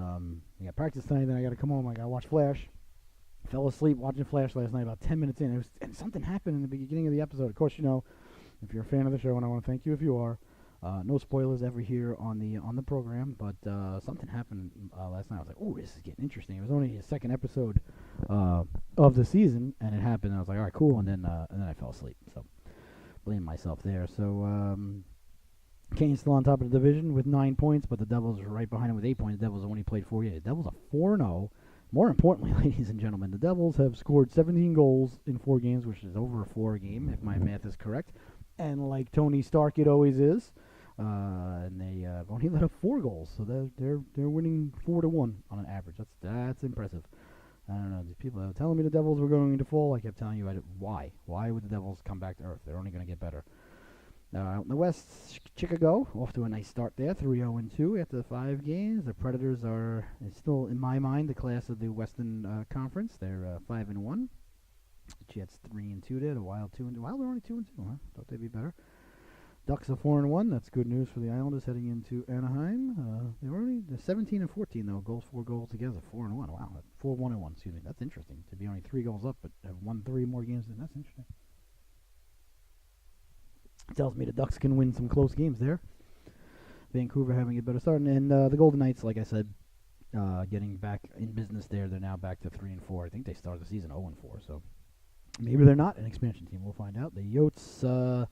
[SPEAKER 2] we got practice tonight. Then I got to come home. I got to watch Flash. Fell asleep watching Flash last night about 10 minutes in. And something happened in the beginning of the episode. Of course, if you're a fan of the show, and I want to thank you if you are. No spoilers ever here on the program, but something happened last night. I was like, "Oh, this is getting interesting." It was only a second episode of the season, and it happened. And I was like, "All right, cool." And then I fell asleep. So blame myself there. So Kane's still on top of the division with 9 points, but the Devils are right behind him with 8 points. The Devils have only played 4 games. The Devils are 4-0. More importantly, ladies and gentlemen, the Devils have scored 17 goals in 4 games, which is over a 4 game, if my math is correct. And like Tony Stark, it always is. And they have only let up 4 goals, so they're winning 4-1 on an average. That's impressive. I don't know. These people are telling me the Devils were going to fall. I kept telling you, why? Why would the Devils come back to earth? They're only going to get better. Out in the West, Chicago, off to a nice start there, 3-0-2 after 5 games. The Predators are still, in my mind, the class of the Western Conference. They're 5-1. Jets 3-2 there. The Wild 2-2. Wild are only 2-2, huh? Thought they'd be better. Ducks are 4-1. That's good news for the Islanders heading into Anaheim. They're 17-14 though. 4 goals together. 4-1. Wow, 4-1-1. Excuse me. That's interesting to be only 3 goals up, but have won 3 more games. That's interesting. Tells me the Ducks can win some close games there. Vancouver having a better start, and the Golden Knights, like I said, getting back in business there. They're now back to 3-4. I think they started the season 0-4, so maybe they're not an expansion team. We'll find out. The Yotes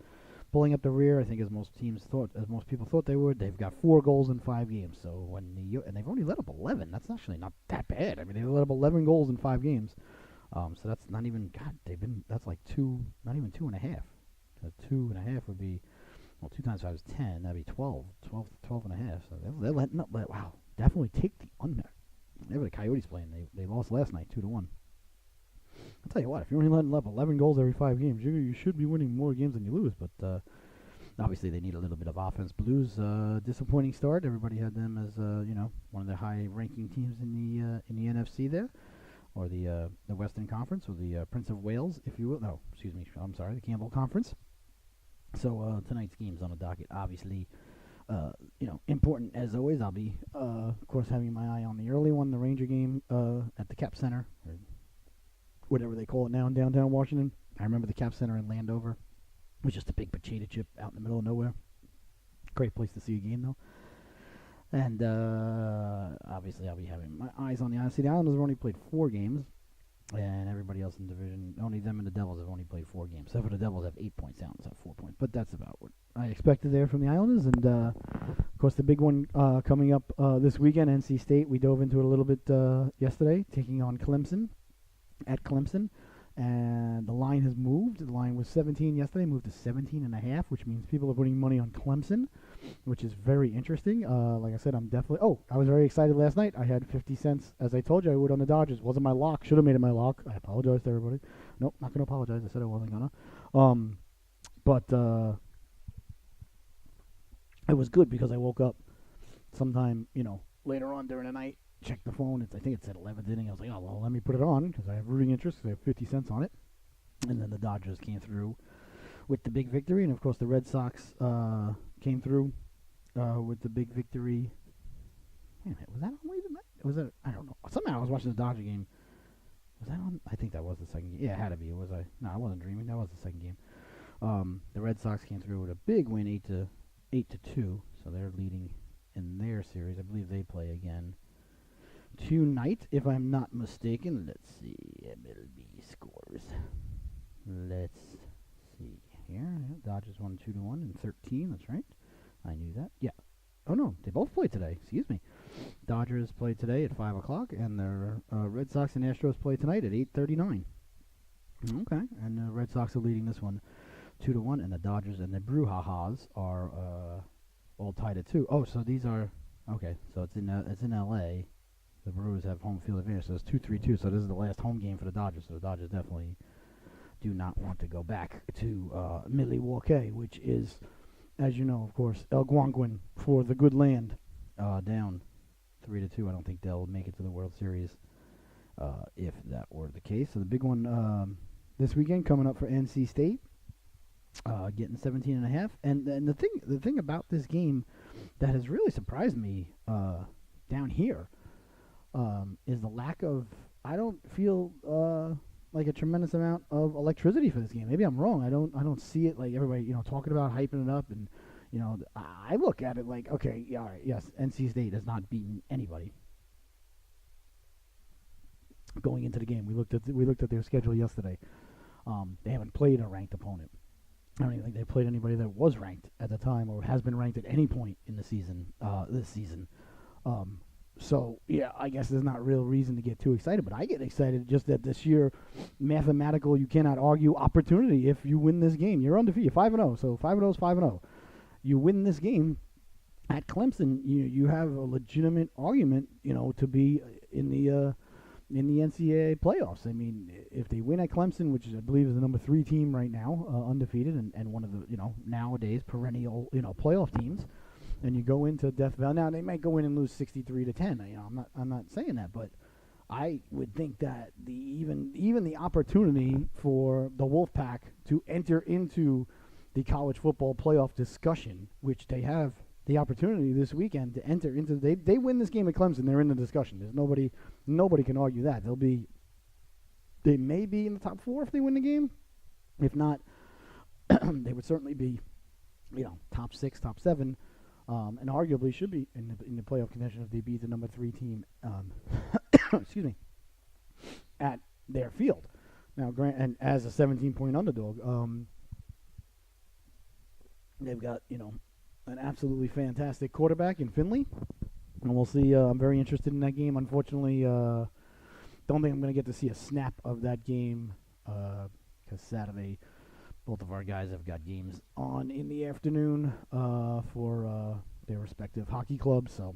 [SPEAKER 2] pulling up the rear. I think as most people thought they would. They've got 4 goals in 5 games. So and they've only let up 11. That's actually not that bad. I mean, they let up 11 goals in 5 games. So that's not even. God, that's like 2, not even 2.5. 2.5 would be, 2 times 5 is 10. That'd be 12 and a half. So they're letting up. Wow, definitely take the under. Whenever the Coyotes playing, they lost last night 2-1. I'll tell you what, if you're only letting up 11 goals every 5 games, you should be winning more games than you lose. But obviously they need a little bit of offense. Blues, disappointing start. Everybody had them as one of the high-ranking teams in the NFC there, or the Western Conference, or the Prince of Wales, if you will. No, excuse me. I'm sorry, the Campbell Conference. So tonight's game's on the docket. Obviously, important as always. I'll be, of course, having my eye on the early one, the Ranger game at the Cap Center, or whatever they call it now in downtown Washington. I remember the Cap Center in Landover. It was just a big potato chip out in the middle of nowhere. Great place to see a game, though. And obviously, I'll be having my eyes on the Islanders. See, the Islanders have only played 4 games, and everybody else in the division, only them and the Devils have only played 4 games. Except for the Devils have 8 points, the Islanders have 4 points. But that's about what I expected there from the Islanders. And, of course, the big one coming up this weekend, NC State. We dove into it a little bit yesterday, taking on Clemson at Clemson. And the line has moved. The line was 17 yesterday, moved to 17.5, which means people are putting money on Clemson, which is very interesting. Like I said, I'm definitely... Oh, I was very excited last night. I had 50 cents, as I told you I would, on the Dodgers. Wasn't my lock. Should have made it my lock. I apologize to everybody. Nope, not going to apologize. I said I wasn't going to. But it was good because I woke up sometime, later on during the night, checked the phone. I think it said 11th inning. I was like, oh, well, let me put it on because I have rooting interest because I have 50 cents on it. And then the Dodgers came through with the big victory. And, of course, the Red Sox came through with the big victory. Wait a minute, was that on late at night? Was that? I don't know. Somehow I was watching the Dodger game. Was that on? I think that was the second game. Yeah, it had to be. Was I? No, I wasn't dreaming. That was the second game. The Red Sox came through with a big win, 8-2. So they're leading in their series. I believe they play again tonight, if I'm not mistaken. Let's see. MLB scores. Let's see here. Yeah, Dodgers won 2-1 in 13. That's right. I knew that. Yeah. Oh, no. They both played today. Excuse me. Dodgers played today at 5 o'clock, and the Red Sox and Astros play tonight at 8:39. Okay. And the Red Sox are leading this one 2-1, and the Dodgers and the Brouhahas are all tied at 2. Oh, so these are... Okay, so it's in L.A., the Brewers have home field advantage, so it's 2-3-2. So this is the last home game for the Dodgers. So the Dodgers definitely do not want to go back to Milwaukee, which is, as you know, of course, Algonquin for the good land, down 3-2. I don't think they'll make it to the World Series if that were the case. So the big one this weekend coming up for NC State, getting 17.5. And the thing about this game that has really surprised me down here. Is the lack of... I don't feel like a tremendous amount of electricity for this game. Maybe I'm wrong. I don't see it like everybody talking about, hyping it up, and I look at it like, okay, yeah, all right, yes, NC State has not beaten anybody going into the game. We looked at their schedule yesterday. They haven't played a ranked opponent. I don't even think they played anybody that was ranked at the time or has been ranked at any point in the season. This season. So, yeah, I guess there's not real reason to get too excited, but I get excited just at this sheer mathematical, you cannot argue, opportunity. If you win this game, you're undefeated, 5-0, so 5-0 is 5-0. You win this game at Clemson, you have a legitimate argument, to be in the NCAA playoffs. I mean, if they win at Clemson, which I believe is the number 3 team right now, undefeated, and one of the, nowadays perennial, playoff teams, and you go into Death Valley. Now they might go in and lose 63-10. I'm not saying that, but I would think that even the opportunity for the Wolfpack to enter into the college football playoff discussion, which they have the opportunity this weekend to enter into. They win this game at Clemson, they're in the discussion. There's nobody can argue that. They may be in the top 4 if they win the game. If not, they would certainly be, top 6, top 7. And arguably should be in the playoff contention if they beat the number 3 team, excuse me, at their field. Now, and as a 17-point underdog, they've got an absolutely fantastic quarterback in Finley, and we'll see. I'm very interested in that game. Unfortunately, don't think I'm going to get to see a snap of that game because Saturday. Both of our guys have got games on in the afternoon for their respective hockey clubs. So,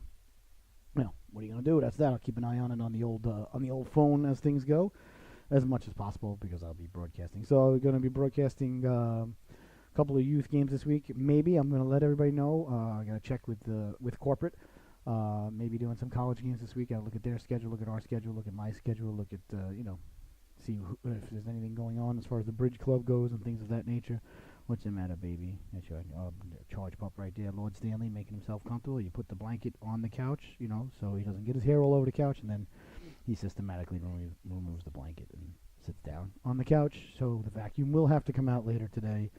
[SPEAKER 2] what are you gonna do? That's that. I'll keep an eye on it on the old phone as things go, as much as possible because I'll be broadcasting. So, we're gonna be broadcasting a couple of youth games this week. Maybe I'm gonna let everybody know. I gotta check with corporate. Maybe doing some college games this week. I'll look at their schedule, look at our schedule, look at my schedule, look at see if there's anything going on as far as the bridge club goes and things of that nature. What's the matter, baby? That's your charge pup right there, Lord Stanley, making himself comfortable. You put the blanket on the couch, so he doesn't get his hair all over the couch, and then he systematically removes the blanket and sits down on the couch. So the vacuum will have to come out later today.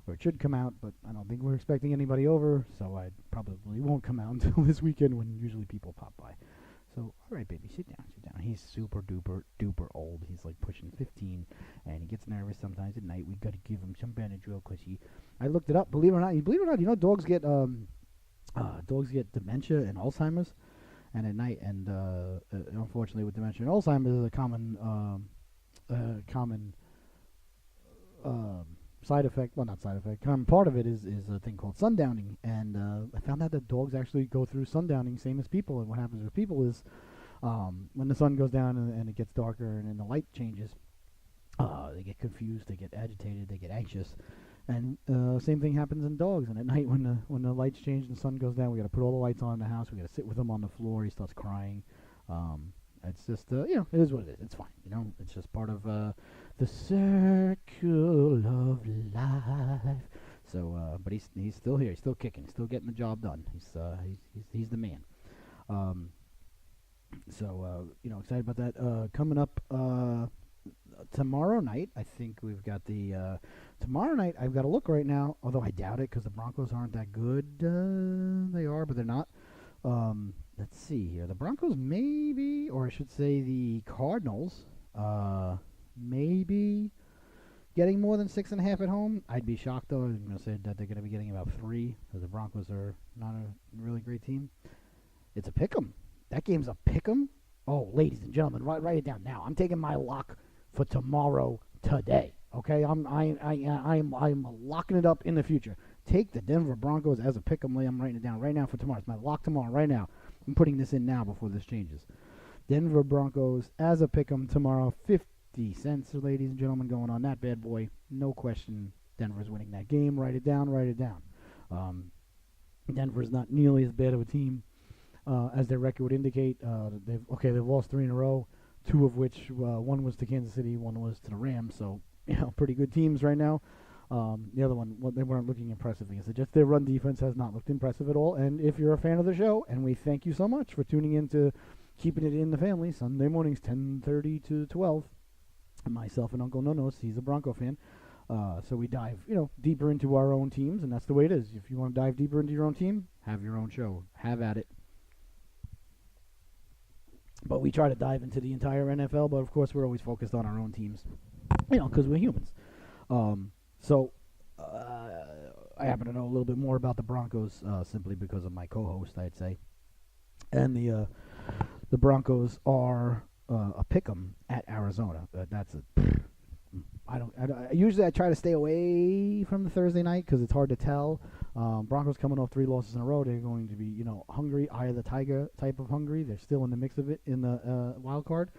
[SPEAKER 2] or it should come out, but I don't think we're expecting anybody over, so I probably won't come out until this weekend when usually people pop by. So, all right, baby, sit down, sit down. He's super duper old. He's like pushing 15, and he gets nervous sometimes at night. We got to give him some Benadryl because I looked it up. Believe it or not, you know dogs get dementia and Alzheimer's, and at night, and unfortunately with dementia and Alzheimer's is a common side effect. Well, not side effect. Common part of it is a thing called sundowning, and I found out that dogs actually go through sundowning same as people. And what happens with people is when the sun goes down and it gets darker and then the light changes, they get confused, they get agitated, they get anxious, and same thing happens in dogs. And at night when the lights change and the sun goes down, we got to put all the lights on in the house. We got to sit with him on the floor. He starts crying. It's just it is what it is. It's fine. It's just part of the circle of life. So, but he's still here. He's still kicking. He's still getting the job done. He's the man. So excited about that. Coming up tomorrow night, I think we've got the tomorrow night. I've got to look right now, although I doubt it because the Broncos aren't that good. They are, but they're not. Let's see here. The Broncos maybe, or I should say the Cardinals, maybe getting more than 6.5 at home. I'd be shocked, though. I'm going to say that they're going to be getting about 3, because the Broncos are not a really great team. It's a pick'em. That game's a pick'em. Oh, ladies and gentlemen, write it down now. I'm taking my lock for tomorrow today. Okay, I'm locking it up in the future. Take the Denver Broncos as a pick'em. I'm writing it down right now for tomorrow. It's my lock tomorrow, right now. I'm putting this in now before this changes. Denver Broncos as a pick'em tomorrow. 50 cents, ladies and gentlemen, going on that bad boy. No question, Denver's winning that game. Write it down. Write it down. Denver's not nearly as bad of a team as their record would indicate. They've lost 3 in a row, 2 of which one was to Kansas City, 1 was to the Rams. So pretty good teams right now. The other one, they weren't looking impressive because just their run defense has not looked impressive at all. And if you're a fan of the show, and we thank you so much for tuning in to Keeping It in the Family, Sunday mornings 10:30 to 12. And myself and Uncle Nonos, he's a Bronco fan. So we dive, deeper into our own teams, and that's the way it is. If you want to dive deeper into your own team, have your own show. Have at it. But we try to dive into the entire NFL, but of course we're always focused on our own teams, because we're humans. So I happen to know a little bit more about the Broncos simply because of my co-host, I'd say. And the Broncos are a pick'em at Arizona. Usually I try to stay away from the Thursday night because it's hard to tell. Broncos coming off 3 losses in a row. They're going to be, hungry, eye of the tiger type of hungry. They're still in the mix of it in the wild card.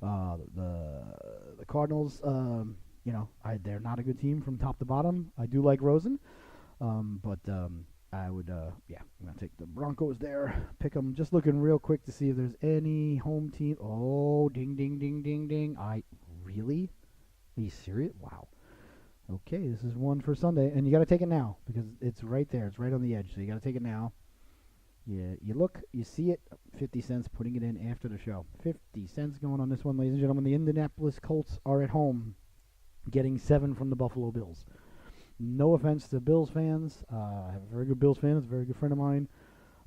[SPEAKER 2] The Cardinals, they're not a good team from top to bottom. I do like Rosen, but I would, I'm going to take the Broncos there. Pick them. Just looking real quick to see if there's any home team. Oh, ding, ding, ding, ding, ding. Really? Are you serious? Wow. Okay, this is one for Sunday, and you got to take it now because it's right there. It's right on the edge, so you got to take it now. Yeah, you look, you see it. 50 cents, putting it in after the show. 50 cents going on this one, ladies and gentlemen. The Indianapolis Colts are at home, getting 7 from the Buffalo Bills. No offense to Bills fans. I have a very good Bills fan. It's a very good friend of mine.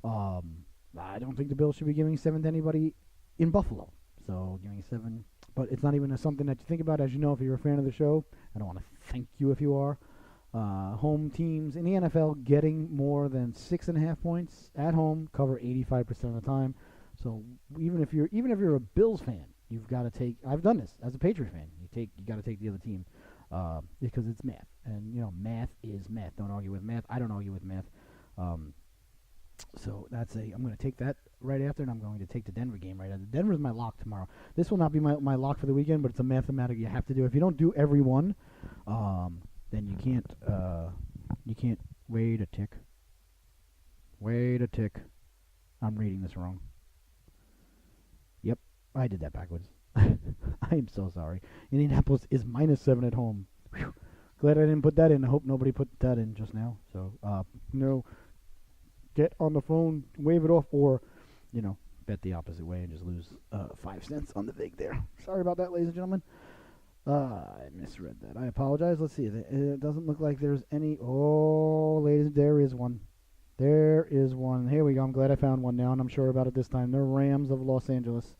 [SPEAKER 2] I don't think the Bills should be giving 7 to anybody in Buffalo. So giving 7, but it's not even something that you think about. As you know, if you're a fan of the show, I don't want to thank you if you are. Home teams in the NFL getting more than 6.5 points at home cover 85% of the time. So even if you're a Bills fan, you've got to take. I've done this as a Patriots fan. You got to take the other team because it's math, and math is math. Don't argue with math. I don't argue with math. So I'm going to take that right after, and I'm going to take the Denver game right after. Denver's my lock tomorrow. This will not be my lock for the weekend, but it's a mathematical you have to do. If you don't do every one, then you can't wait a tick. Wait a tick. I'm reading this wrong. Yep, I did that backwards. I am so sorry. Indianapolis is -7 at home. Whew. Glad I didn't put that in. I hope nobody put that in just now. So, get on the phone, wave it off, or, bet the opposite way and just lose 5 cents on the vig there. Sorry about that, ladies and gentlemen. I misread that. I apologize. Let's see. It doesn't look like there's any. Oh, ladies, there is one. There is one. Here we go. I'm glad I found one now, and I'm sure about it this time. The Rams of Los Angeles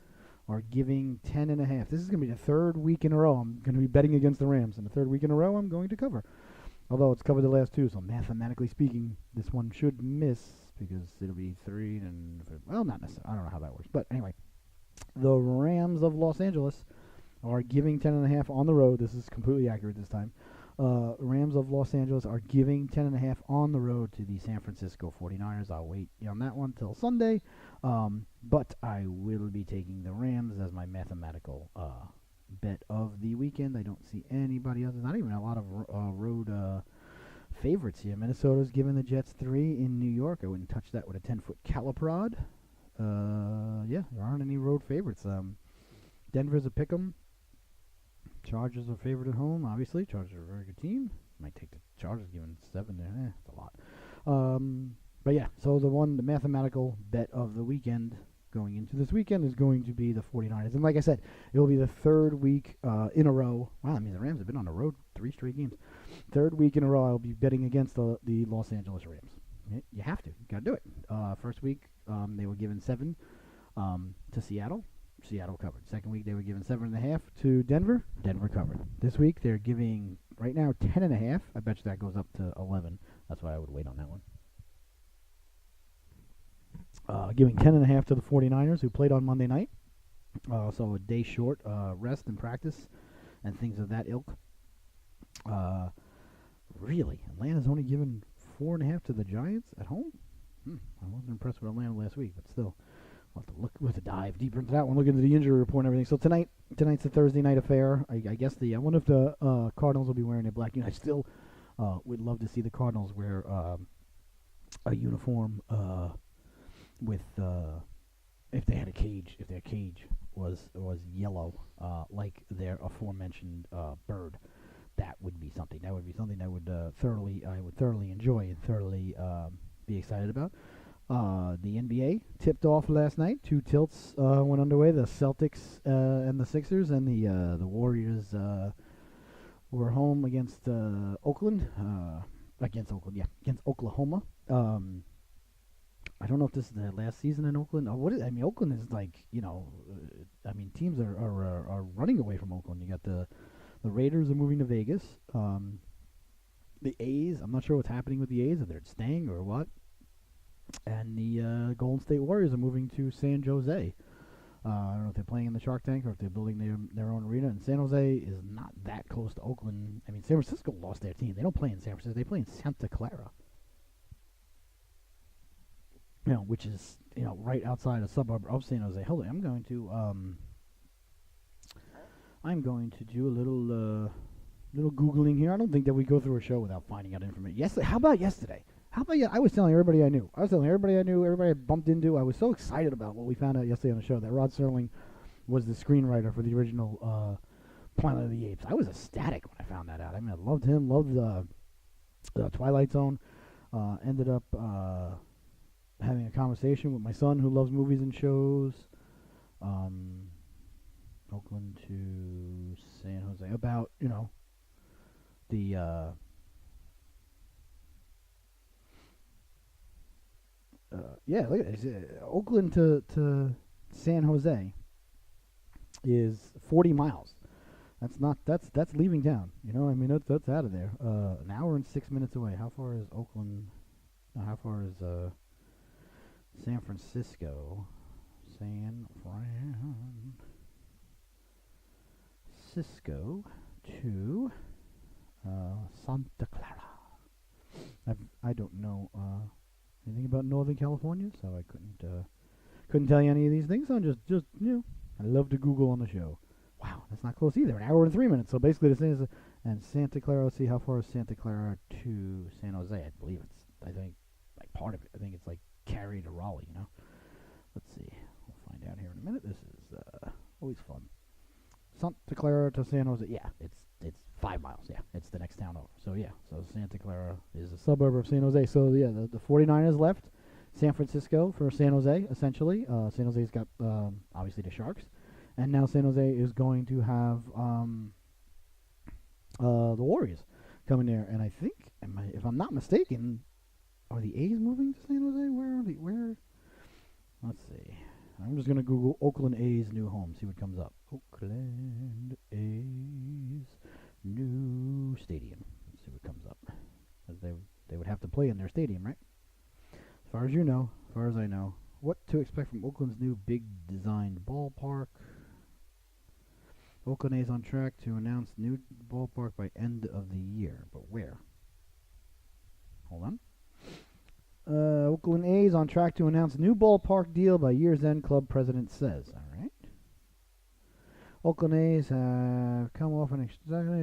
[SPEAKER 2] are giving 10.5. This is going to be the third week in a row. I'm going to be betting against the Rams, and the third week in a row, I'm going to cover. Although it's covered the last two, so mathematically speaking, this one should miss because it'll be 3 and well, not necessarily. I don't know how that works, but anyway, the Rams of Los Angeles are giving 10.5 on the road. This is completely accurate this time. Rams of Los Angeles are giving 10.5 on the road to the San Francisco 49ers. I'll wait on that one till Sunday, but I will be taking the Rams as my mathematical bet of the weekend. I don't see anybody else. Not even a lot of road favorites here. Minnesota's giving the Jets 3 in New York. I wouldn't touch that with a 10-foot caliprod. Yeah, there aren't any road favorites. Denver's a pick'em. Chargers are favored at home, obviously. Chargers are a very good team. Might take the Chargers given 7 there. It's a lot. But yeah, so the mathematical bet of the weekend going into this weekend is going to be the 49ers. And like I said, it will be the third week in a row. Wow, I mean, the Rams have been on the road 3 straight games. Third week in a row, I'll be betting against the Los Angeles Rams. You have to. You got to do it. First week, they were given 7 to Seattle. Seattle covered. Second week, they were given 7.5 to Denver. Denver covered. This week, they're giving, right now, 10.5. I bet you that goes up to 11. That's why I would wait on that one. Giving 10.5 to the 49ers, who played on Monday night. So a day short, rest and practice and things of that ilk. Really? Atlanta's only given 4.5 to the Giants at home? I wasn't impressed with Atlanta last week, but still. We'll have to dive deeper into that one, look into the injury report and everything. So tonight's a Thursday night affair. I guess I wonder if the Cardinals will be wearing their black uniform. I still would love to see the Cardinals wear a uniform with if they had a cage, if their cage was yellow, like their aforementioned bird. That would be something. That would be something I would thoroughly enjoy and thoroughly be excited about. The NBA tipped off last night. 2 tilts went underway. The Celtics and the Sixers, and the Warriors were home against Oakland. Against Oklahoma. I don't know if this is the last season in Oakland. Oakland is like, teams are running away from Oakland. You got the Raiders are moving to Vegas. The A's, I'm not sure what's happening with the A's, if they're staying or what. And the Golden State Warriors are moving to San Jose. I don't know if they're playing in the Shark Tank or if they're building their own arena. And San Jose is not that close to Oakland. I mean, San Francisco lost their team. They don't play in San Francisco. They play in Santa Clara. Which is, right outside a suburb of San Jose. Hold on, I'm going to do a little Googling here. I don't think that we go through a show without finding out information. How about yesterday? I was telling everybody I knew. Everybody I bumped into. I was so excited about what we found out yesterday on the show, that Rod Serling was the screenwriter for the original Planet of the Apes. I was ecstatic when I found that out. I mean, I loved him, loved Twilight Zone. Ended up having a conversation with my son who loves movies and shows. Oakland to San Jose about, the look at this. Oakland to San Jose is 40 miles. That's leaving town. That's out of there. An hour and 6 minutes away. How far is Oakland? How far is San Francisco? San Francisco to Santa Clara. I don't know anything about Northern California, so I couldn't tell you any of these things. So I'm just I love to Google on the show. Wow, that's not close either. An hour and 3 minutes. So basically, the thing is, and Santa Clara. Let's see, how far is Santa Clara to San Jose? I believe I think like part of it. I think it's like Cary to Raleigh. Let's see. We'll find out here in a minute. This is always fun. Santa Clara to San Jose. Yeah, it's 5 miles. Yeah, it's the next town over. So so Santa Clara is a suburb of San Jose. So the 49ers left San Francisco for San Jose, essentially. San Jose's got obviously the Sharks, and now San Jose is going to have the Warriors coming there, and I think, if I'm not mistaken, are the A's moving to San Jose? Where are they? Where? Let's see. I'm just gonna Google Oakland A's new home, see what comes up. Oakland A's new stadium. Let's see what comes up. Because they would have to play in their stadium, right? As far as you know, as far as I know, what to expect from Oakland's new big designed ballpark. Oakland A's on track to announce new ballpark by end of the year, but where? Hold on. Oakland A's on track to announce new ballpark deal by year's end, club president says. All right. Oakland A's have come off an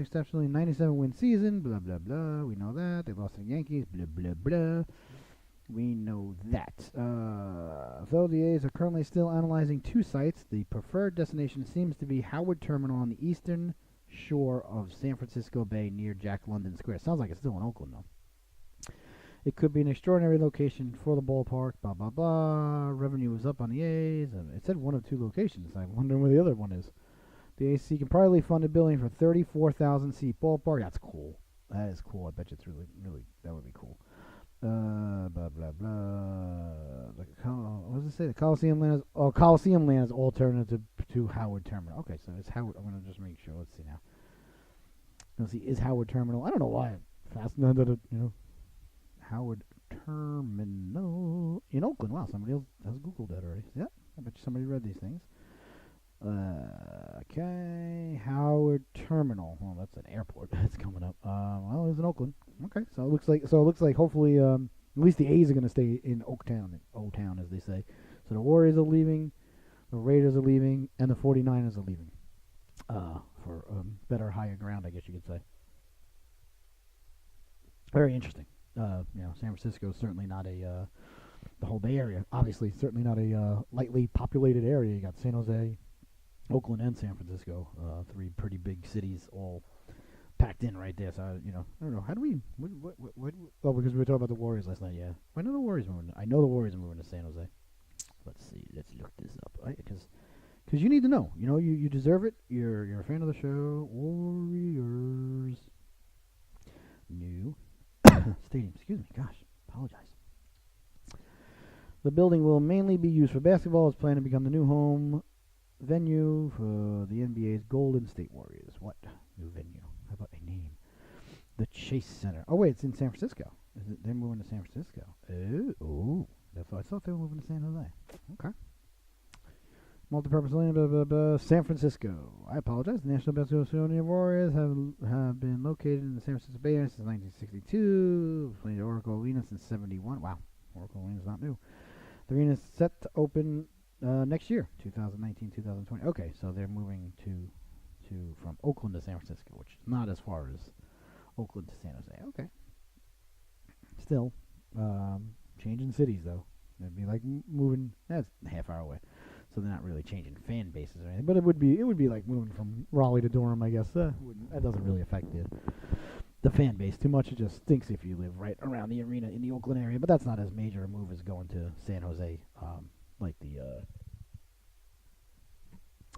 [SPEAKER 2] exceptionally 97-win season, blah, blah, blah. We know that. They lost to the Yankees, blah, blah, blah. We know that. Though the A's are currently still analyzing 2 sites, the preferred destination seems to be Howard Terminal on the eastern shore of San Francisco Bay near Jack London Square. Sounds like it's still in Oakland, though. It could be an extraordinary location for the ballpark, blah, blah, blah. Revenue is up on the A's. It said 1 of 2 locations. I'm wondering where the other one is. The A's seek a privately funded building for 34,000-seat ballpark. That's cool. That is cool. I bet you it's really, really, that would be cool. Blah, blah, blah. What does it say? The Coliseum land is, Coliseum land is alternative to Howard Terminal. Okay, so it's Howard. I'm going to just make sure. Let's see now. Let's see, is Howard Terminal. I don't know why I'm fascinated, Howard Terminal in Oakland. Wow, somebody else has Googled that already. Yeah, I bet you somebody read these things. Okay, Howard Terminal. Well, that's an airport that's coming up. Well, it's in Oakland. Okay, so it looks like hopefully at least the A's are going to stay in Old Town, as they say. So the Warriors are leaving, the Raiders are leaving, and the 49ers are leaving. For better, higher ground, I guess you could say. Very interesting. San Francisco is certainly not the whole Bay Area, obviously, certainly not a lightly populated area. You got San Jose, Oakland, and San Francisco, 3 pretty big cities all packed in right there. So, I don't know. How do we, oh, because we were talking about the Warriors last night, yeah. When are the Warriors moving? I know the Warriors are moving to San Jose. Let's see. Let's look this up. Because you need to know. You deserve it. You're a fan of the show. Warriors. New stadium. Excuse me. Gosh, apologize. The building will mainly be used for basketball. It's planned to become the new home venue for the NBA's Golden State Warriors. What new venue? How about a name? The Chase Center. Oh wait, it's in San Francisco. They're moving to San Francisco. Oh, I thought they were moving to San Jose. Okay. Multi-purpose land, blah, blah, blah. San Francisco. I apologize. The National Basketball Association Warriors have been located in the San Francisco Bay Area since 1962. Played at Oracle Arena since 71. Wow, Oracle Arena is not new. The arena is set to open next year, 2019, 2020. Okay, so they're moving from Oakland to San Francisco, which is not as far as Oakland to San Jose. Okay. Still, changing cities though. It'd be like moving. That's a half hour away. So they're not really changing fan bases or anything, but it would be like moving from Raleigh to Durham, I guess. That doesn't really affect the fan base too much. It just stinks if you live right around the arena in the Oakland area, but that's not as major a move as going to San Jose, like the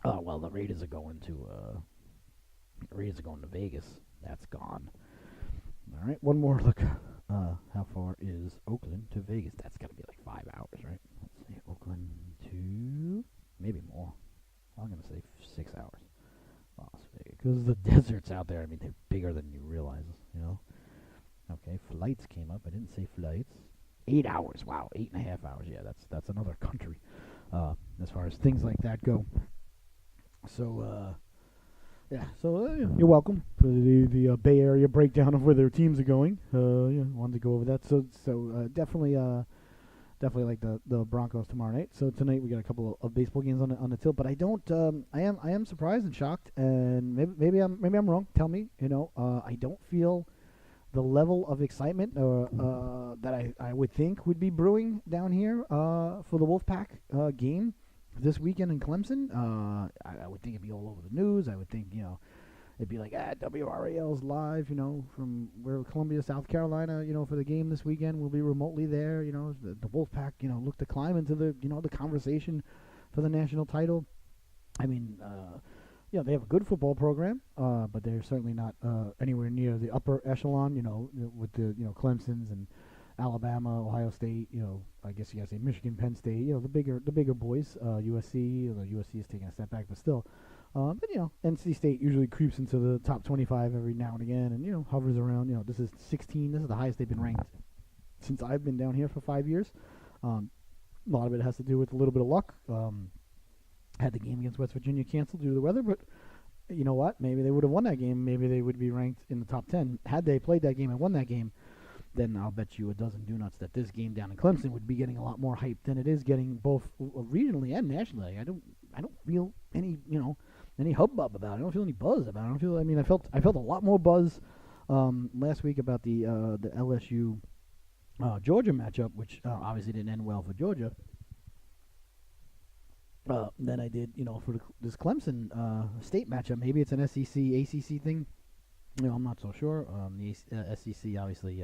[SPEAKER 2] the Raiders are going to Vegas. That's gone. All right, one more look. How far is Oakland to Vegas? That's got to be like 5 hours, right? Let's see, Oakland to maybe more. I'm going to say 6 hours. Las Vegas, because the desert's out there. I mean, they're bigger than you realize, Okay, flights came up. I didn't say flights. 8 hours. Wow, 8.5 hours. Yeah, that's another country. As far as things like that go. So, you're welcome for the Bay Area breakdown of where their teams are going. Wanted to go over that. So definitely like the Broncos tomorrow night. So tonight we got a couple of baseball games on the tilt. But I don't. I am surprised and shocked, and maybe I'm wrong. Tell me. I don't feel the level of excitement that I would think would be brewing down here for the Wolfpack game this weekend in Clemson. I would think it'd be all over the news. I would think, it'd be like, WRAL's live, from where Columbia, South Carolina, for the game this weekend. We'll be remotely there. The Wolfpack, look to climb into the, the conversation for the national title. I mean, Yeah, they have a good football program, but they're certainly not anywhere near the upper echelon. With the Clemson's and Alabama, Ohio State. I guess you gotta say Michigan, Penn State. The bigger boys. USC. Although USC is taking a step back, but still. But NC State usually creeps into the top 25 every now and again, and hovers around. This is 16. This is the highest they've been ranked since I've been down here for 5 years. A lot of it has to do with a little bit of luck. Had the game against West Virginia canceled due to the weather, but you know what? Maybe they would have won that game. Maybe they would be ranked in the top 10. Had they played that game and won that game, then I'll bet you a dozen do-nuts that this game down in Clemson would be getting a lot more hype than it is getting both regionally and nationally. I don't feel any hubbub about it. I don't feel any buzz about it. I felt a lot more buzz last week about the LSU Georgia matchup, which obviously didn't end well for Georgia. Than I did, for this Clemson state matchup. Maybe it's an SEC ACC thing. I'm not so sure. The SEC obviously,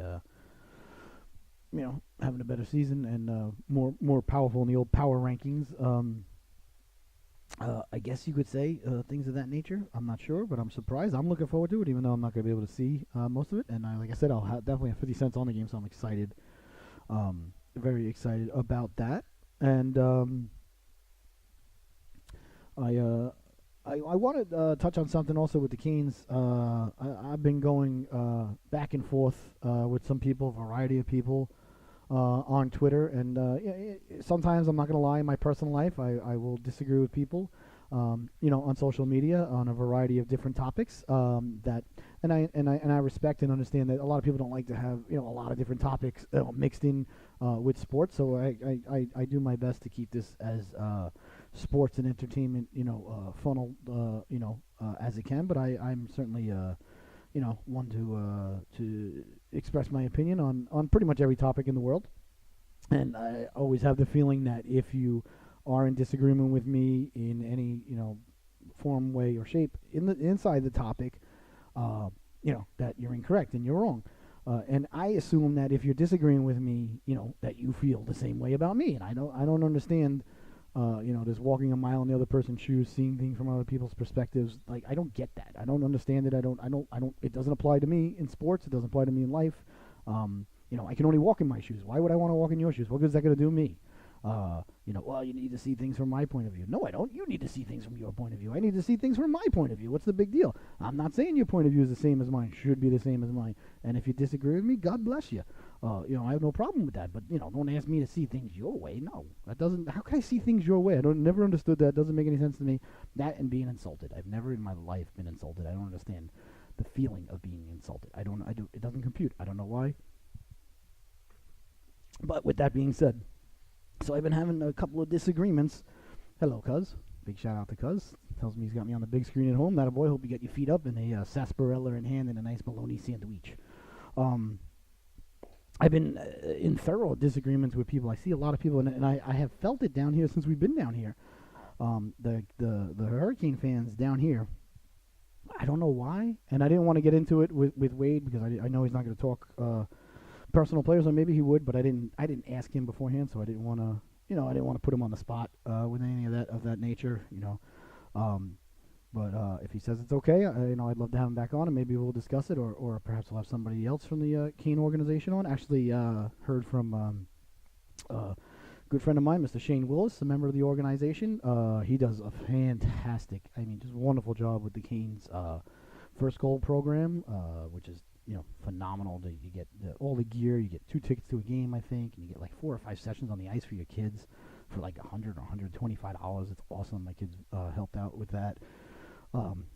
[SPEAKER 2] having a better season and more powerful in the old power rankings. I guess you could say things of that nature. I'm not sure, but I'm surprised. I'm looking forward to it, even though I'm not going to be able to see most of it. And like I said, I'll definitely have 50 cents on the game, so I'm excited. Very excited about that. And I want to touch on something also with the Canes. I've been going back and forth with some people, a variety of people, on Twitter, and sometimes I'm not going to lie. In my personal life, I will disagree with people, on social media on a variety of different topics. And I respect and understand that a lot of people don't like to have a lot of different topics mixed in with sports. So I do my best to keep this as sports and entertainment, funnel, as it can. But I'm certainly, one to express my opinion on pretty much every topic in the world. And I always have the feeling that if you are in disagreement with me in any, form, way, or shape inside the topic, that you're incorrect and you're wrong. And I assume that if you're disagreeing with me, that you feel the same way about me. And I don't understand. Just walking a mile in the other person's shoes, seeing things from other people's perspectives. Like, I don't get that. I don't understand it. I don't. It doesn't apply to me in sports. It doesn't apply to me in life. I can only walk in my shoes. Why would I want to walk in your shoes? What good is that going to do me? Well, you need to see things from my point of view. No, I don't. You need to see things from your point of view. I need to see things from my point of view. What's the big deal? I'm not saying your point of view is the same as mine. Should be the same as mine. And if you disagree with me, God bless you. I have no problem with that. But don't ask me to see things your way. No, that doesn't. How can I see things your way? Never understood that. It doesn't make any sense to me. That and being insulted. I've never in my life been insulted. I don't understand the feeling of being insulted. I do. It doesn't compute. I don't know why. But with that being said. So I've been having a couple of disagreements. Hello, Cuz. Big shout out to Cuz. Tells me he's got me on the big screen at home. That a boy. Hope you get your feet up and a sarsaparilla in hand and a nice bologna sandwich. I've been in thorough disagreements with people. I see a lot of people, and I have felt it down here since we've been down here. The Hurricane fans down here. I don't know why, and I didn't want to get into it with Wade because I know he's not going to talk personal players, or maybe he would, but I didn't ask him beforehand, so I didn't want to, I didn't want to put him on the spot with any of that nature, But if he says it's okay, I'd love to have him back on, and maybe we'll discuss it, or perhaps we'll have somebody else from the Kane organization on. Actually, heard from a good friend of mine, Mr. Shane Willis, a member of the organization. He does a fantastic, just wonderful job with the Canes First Goal program, which is phenomenal. You get all the gear. You get 2 tickets to a game, I think, and you get like 4 or 5 sessions on the ice for your kids for like $100 or $125. It's awesome. My kids helped out with that,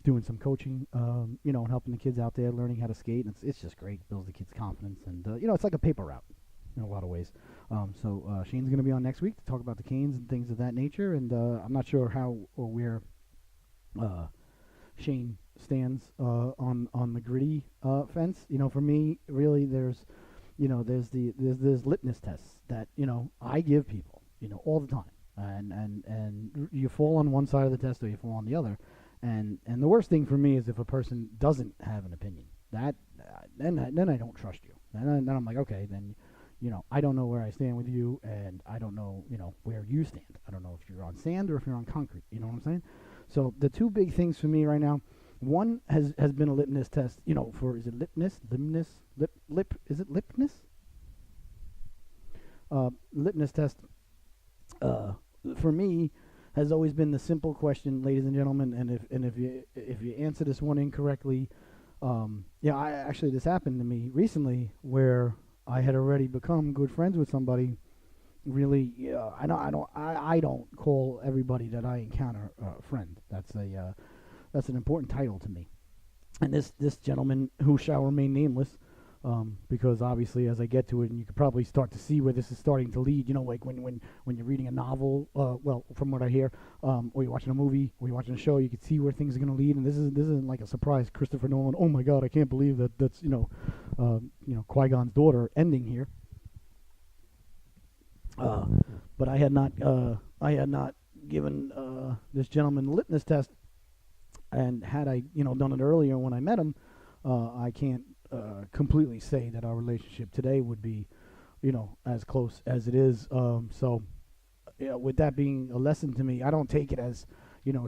[SPEAKER 2] doing some coaching, and helping the kids out there learning how to skate. And it's just great. It builds the kids' confidence, and it's like a paper route in a lot of ways. So Shane's going to be on next week to talk about the Canes and things of that nature. And I'm not sure how or where Shane stands on the gritty fence. For me, really, there's litmus tests that I give people all the time, and you fall on one side of the test or you fall on the other, and the worst thing for me is if a person doesn't have an opinion. That then I don't trust you. Then I'm like, okay, then I don't know where I stand with you, and I don't know where you stand. I don't know if you're on sand or if you're on concrete. You know what I'm saying? So the two big things for me right now, one has been a litmus test, for, is it litmus? Litmus test, for me, has always been the simple question, ladies and gentlemen, and if you answer this one incorrectly, this happened to me recently where I had already become good friends with somebody. Really, I don't call everybody that I encounter a friend. That's an important title to me. And this gentleman, who shall remain nameless, because obviously as I get to it, and you could probably start to see where this is starting to lead, like when you're reading a novel, from what I hear, or you're watching a movie, or you're watching a show, you can see where things are going to lead, and this isn't like a surprise Christopher Nolan, oh my God, I can't believe that's Qui-Gon's daughter ending here. But I had not given this gentleman the litmus test, and had I done it earlier when I met him, I can't completely say that our relationship today would be as close as it is. So with that being a lesson to me, I don't take it as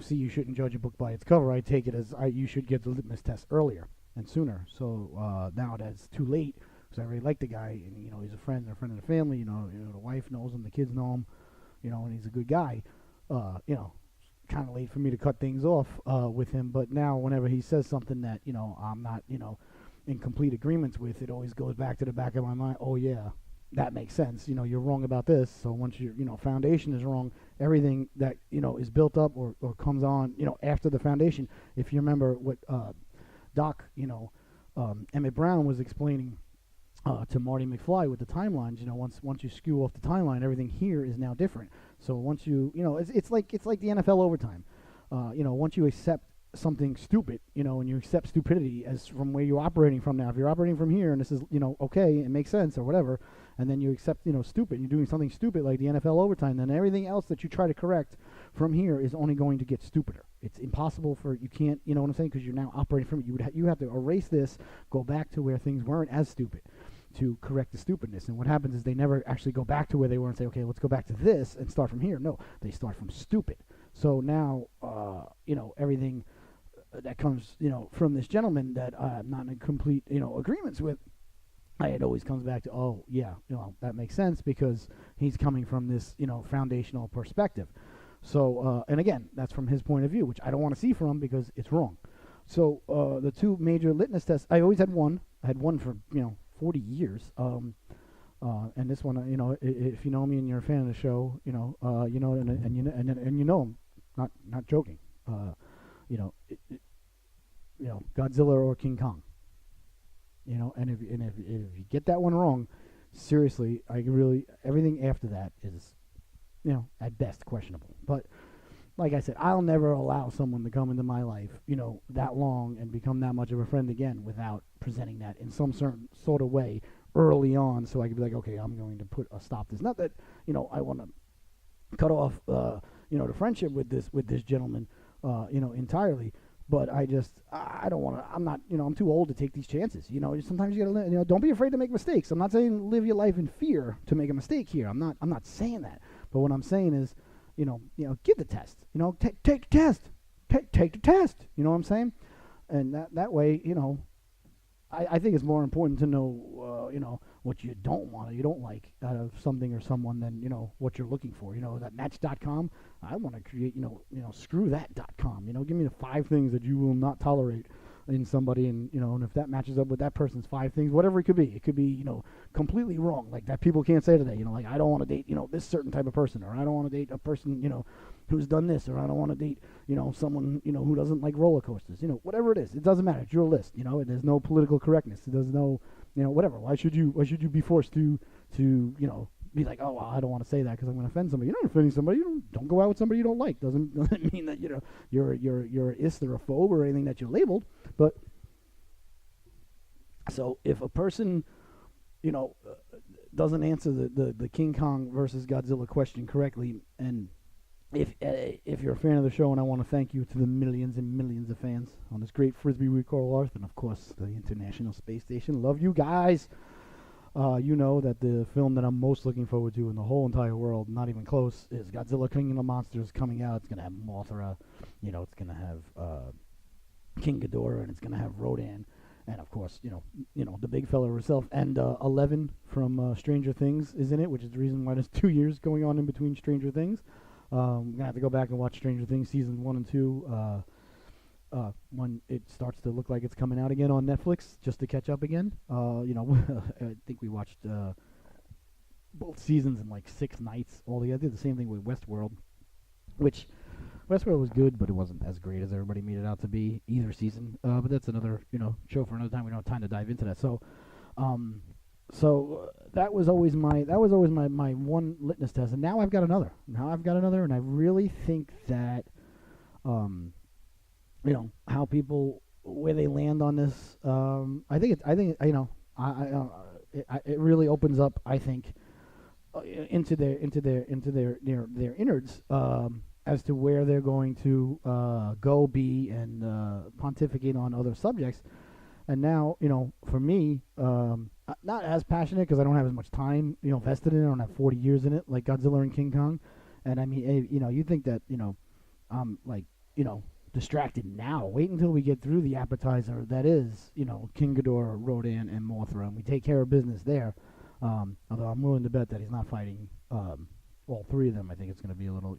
[SPEAKER 2] see, you shouldn't judge a book by its cover. I take it as you should get the litmus test earlier and sooner. So now that it's too late, because I really like the guy, and he's a friend of the family. The wife knows him, the kids know him, and he's a good guy. Kind of late for me to cut things off with him. But now, whenever he says something that I'm not in complete agreements with, it always goes back to the back of my mind. Oh yeah, that makes sense. You're wrong about this. So once your foundation is wrong, everything that is built up or comes on after the foundation. If you remember what Doc Emmett Brown was explaining to Marty McFly with the timelines, once you skew off the timeline, everything here is now different. So once it's like the NFL overtime. Once you accept something stupid, and you accept stupidity as from where you're operating from now. If you're operating from here and this is, okay, it makes sense or whatever, and then you accept, stupid, you're doing something stupid like the NFL overtime, then everything else that you try to correct from here is only going to get stupider. It's impossible you can't, you know what I'm saying, because you're now operating from it. You have to erase this, go back to where things weren't as stupid to correct the stupidness. And what happens is they never actually go back to where they were and say, okay, let's go back to this and start from here. No, they start from stupid. So now, everything that comes, from this gentleman that I'm not in complete, agreements with, it always comes back to, oh, yeah, that makes sense because he's coming from this, foundational perspective. So, and again, that's from his point of view, which I don't want to see from because it's wrong. So the two major litmus tests, I always had one. I had one for, 40 years. And this one, if you know me and you're a fan of the show, and you know him, not joking. Godzilla or King Kong. And if you get that one wrong, seriously, everything after that is, at best questionable. But like I said, I'll never allow someone to come into my life, that long and become that much of a friend again without presenting that in some certain sort of way early on, so I could be like, okay, I'm going to put a stop to this. Not that, I want to cut off, the friendship with this gentleman, entirely. But I don't want to, I'm not, I'm too old to take these chances. Sometimes you got to, don't be afraid to make mistakes. I'm not saying live your life in fear to make a mistake here. I'm not saying that. But what I'm saying is, give the test. Take the test. Take the test. You know what I'm saying? And that way, I think it's more important to know, what you don't like out of something or someone than, what you're looking for. That Match.com, I want to create, screw that.com. Give me the 5 things that you will not tolerate in somebody, and and if that matches up with that person's 5 things, whatever it could be, completely wrong, like that people can't say today, like I don't want to date, this certain type of person, or I don't want to date a person, who's done this, or I don't want to date, someone, who doesn't like roller coasters, whatever it is, it doesn't matter, it's your list, there's no political correctness, there's no, whatever, why should you be forced to be like, oh, well, I don't want to say that because I'm going to offend somebody. You're not offending somebody. Don't go out with somebody you don't like. Doesn't mean that you're an ist or a phobe or anything that you're labeled. But so if a person doesn't answer the King Kong versus Godzilla question correctly, and if you're a fan of the show, and I want to thank you to the millions and millions of fans on this great frisbee we call Earth, and of course the International Space Station, love you guys. you know that the film that I'm most looking forward to in the whole entire world, not even close, is Godzilla King of the Monsters coming out. It's going to have Mothra, it's going to have King Ghidorah, and it's going to have Rodan, and of course, the big fella herself, and 11 from Stranger Things is in it, which is the reason why there's 2 years going on in between Stranger Things. I'm going to have to go back and watch Stranger Things seasons 1 and 2 when it starts to look like it's coming out again on Netflix, just to catch up again. I think we watched both seasons in like 6 nights. I did the same thing with Westworld, which Westworld was good, but it wasn't as great as everybody made it out to be either season. But that's another show for another time. We don't have time to dive into that. So that was always my one litmus test, and now I've got another. And I really think that how people, where they land on this. I think it really opens up, I think, into their innards as to where they're going to go, be, and pontificate on other subjects. And now, for me, not as passionate because I don't have as much time, vested in it. I don't have 40 years in it like Godzilla and King Kong. And I mean, you think that, I'm like, distracted now. Wait until we get through the appetizer that is, King Ghidorah, Rodan, and Mothra, and we take care of business there. Although I'm willing to bet that he's not fighting all 3 of them. I think it's going to be a little,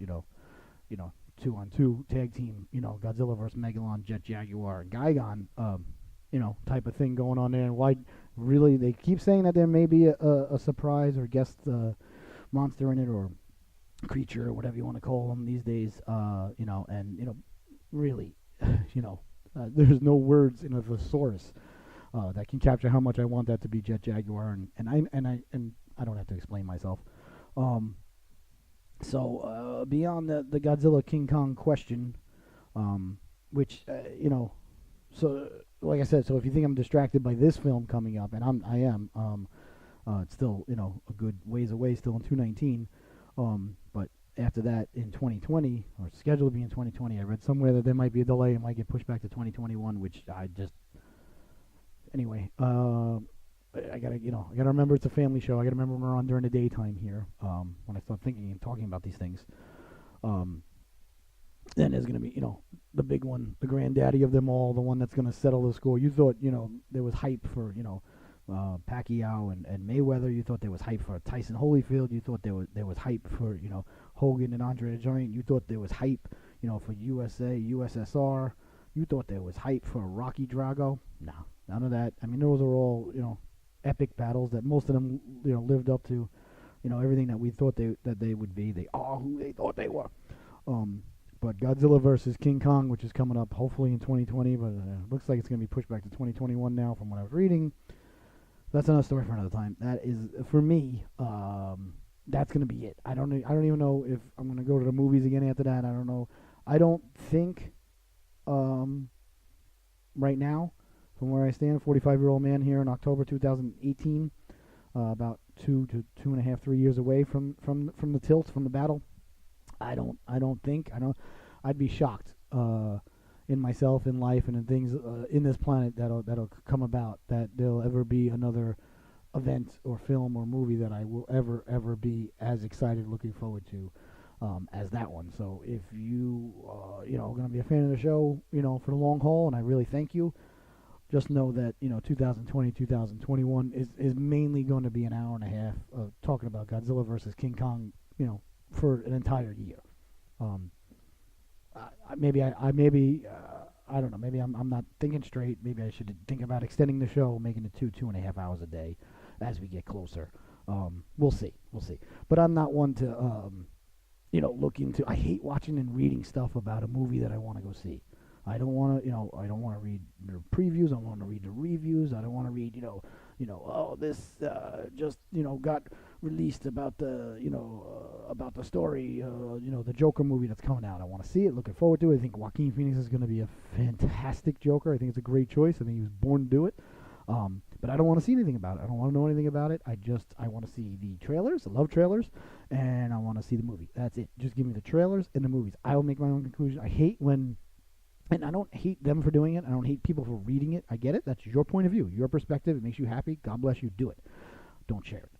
[SPEAKER 2] 2-on-2 tag team, Godzilla versus Megalon, Jet Jaguar, and Gigan, type of thing going on there. And why really they keep saying that there may be a surprise or guest monster in it, or creature, or whatever you want to call them these days, really, there's no words in a thesaurus that can capture how much I want that to be Jet Jaguar, and I don't have to explain myself. So beyond the Godzilla King Kong question, which so like I said, so if you think I'm distracted by this film coming up, and I am, it's still a good ways away, still in 2019, but after that in 2020, or scheduled to be in 2020, I read somewhere that there might be a delay. It might get pushed back to 2021, which I just... Anyway, I gotta remember it's a family show. I gotta remember we're on during the daytime here, when I start thinking and talking about these things. Then there's gonna be, the big one, the granddaddy of them all, the one that's gonna settle the score. You thought, there was hype for, Pacquiao and Mayweather. You thought there was hype for Tyson Holyfield. You thought there was hype for, Hogan and Andre the Giant. You thought there was hype, for USA, USSR. You thought there was hype for Rocky Drago. No, none of that. I mean, those are all, epic battles that most of them, lived up to, everything that we thought that they would be. They are who they thought they were. But Godzilla versus King Kong, which is coming up hopefully in 2020, but looks like it's going to be pushed back to 2021 now from what I was reading. That's another story for another time. That is, for me, that's going to be it. I don't even know if I'm going to go to the movies again after that. I don't know. I don't think right now, from where I stand, 45-year-old man here in October 2018, about 3 years away from the tilt, from the battle. I'd be shocked in myself, in life, and in things in this planet that'll come about, that there'll ever be another event or film or movie that I will ever be as excited, looking forward to as that one. So if you going to be a fan of the show, for the long haul, and I really thank you, just know that 2020, 2021 is mainly going to be an hour and a half of talking about Godzilla versus King Kong, for an entire year. I don't know. Maybe I'm not thinking straight. Maybe I should think about extending the show, making it 2.5 hours a day as we get closer. We'll see. But I'm not one to look into. I hate watching and reading stuff about a movie that I want to go see. I don't want to, I don't want to read the previews. I want to read the reviews. I don't want to read, oh, this just, got released about the, about the story, the Joker movie that's coming out. I want to see it. Looking forward to it. I think Joaquin Phoenix is going to be a fantastic Joker. I think it's a great choice. I think he was born to do it. But I don't want to see anything about it. I don't want to know anything about it. I want to see the trailers. I love trailers. And I want to see the movie. That's it. Just give me the trailers and the movies. I will make my own conclusion. I hate when... And I don't hate them for doing it. I don't hate people for reading it. I get it. That's your point of view, your perspective. It makes you happy. God bless you. Do it. don't share it.